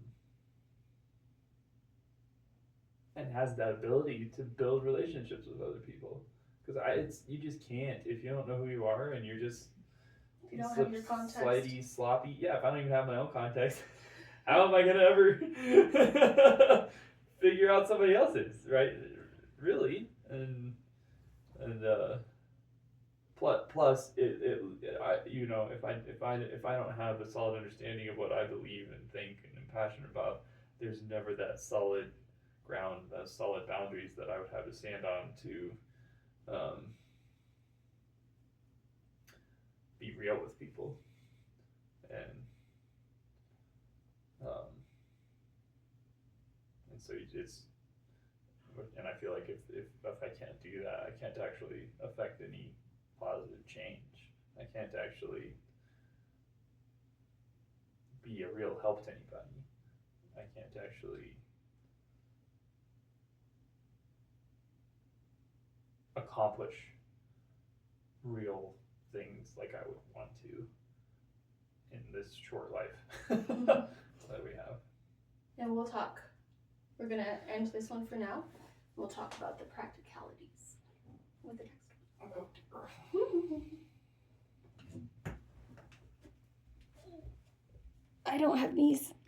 and has that ability to build relationships with other people. Because you just can't if you don't know who you are, and you're just if you don't have your context, slidey, sloppy. Yeah, if I don't even have my own context, how am I gonna ever figure out somebody else's, right? Really, and plus if I don't have a solid understanding of what I believe and think and am passionate about, there's never that solid ground, those solid boundaries that I would have to stand on to be real with people, and so it's and I feel like if I can't do that, I can't actually affect any positive change. I can't actually be a real help to anybody. I can't actually accomplish real things like I would want to in this short life that we have. And we'll talk. We're going to end this one for now. We'll talk about the practicalities with the next. I don't have knees.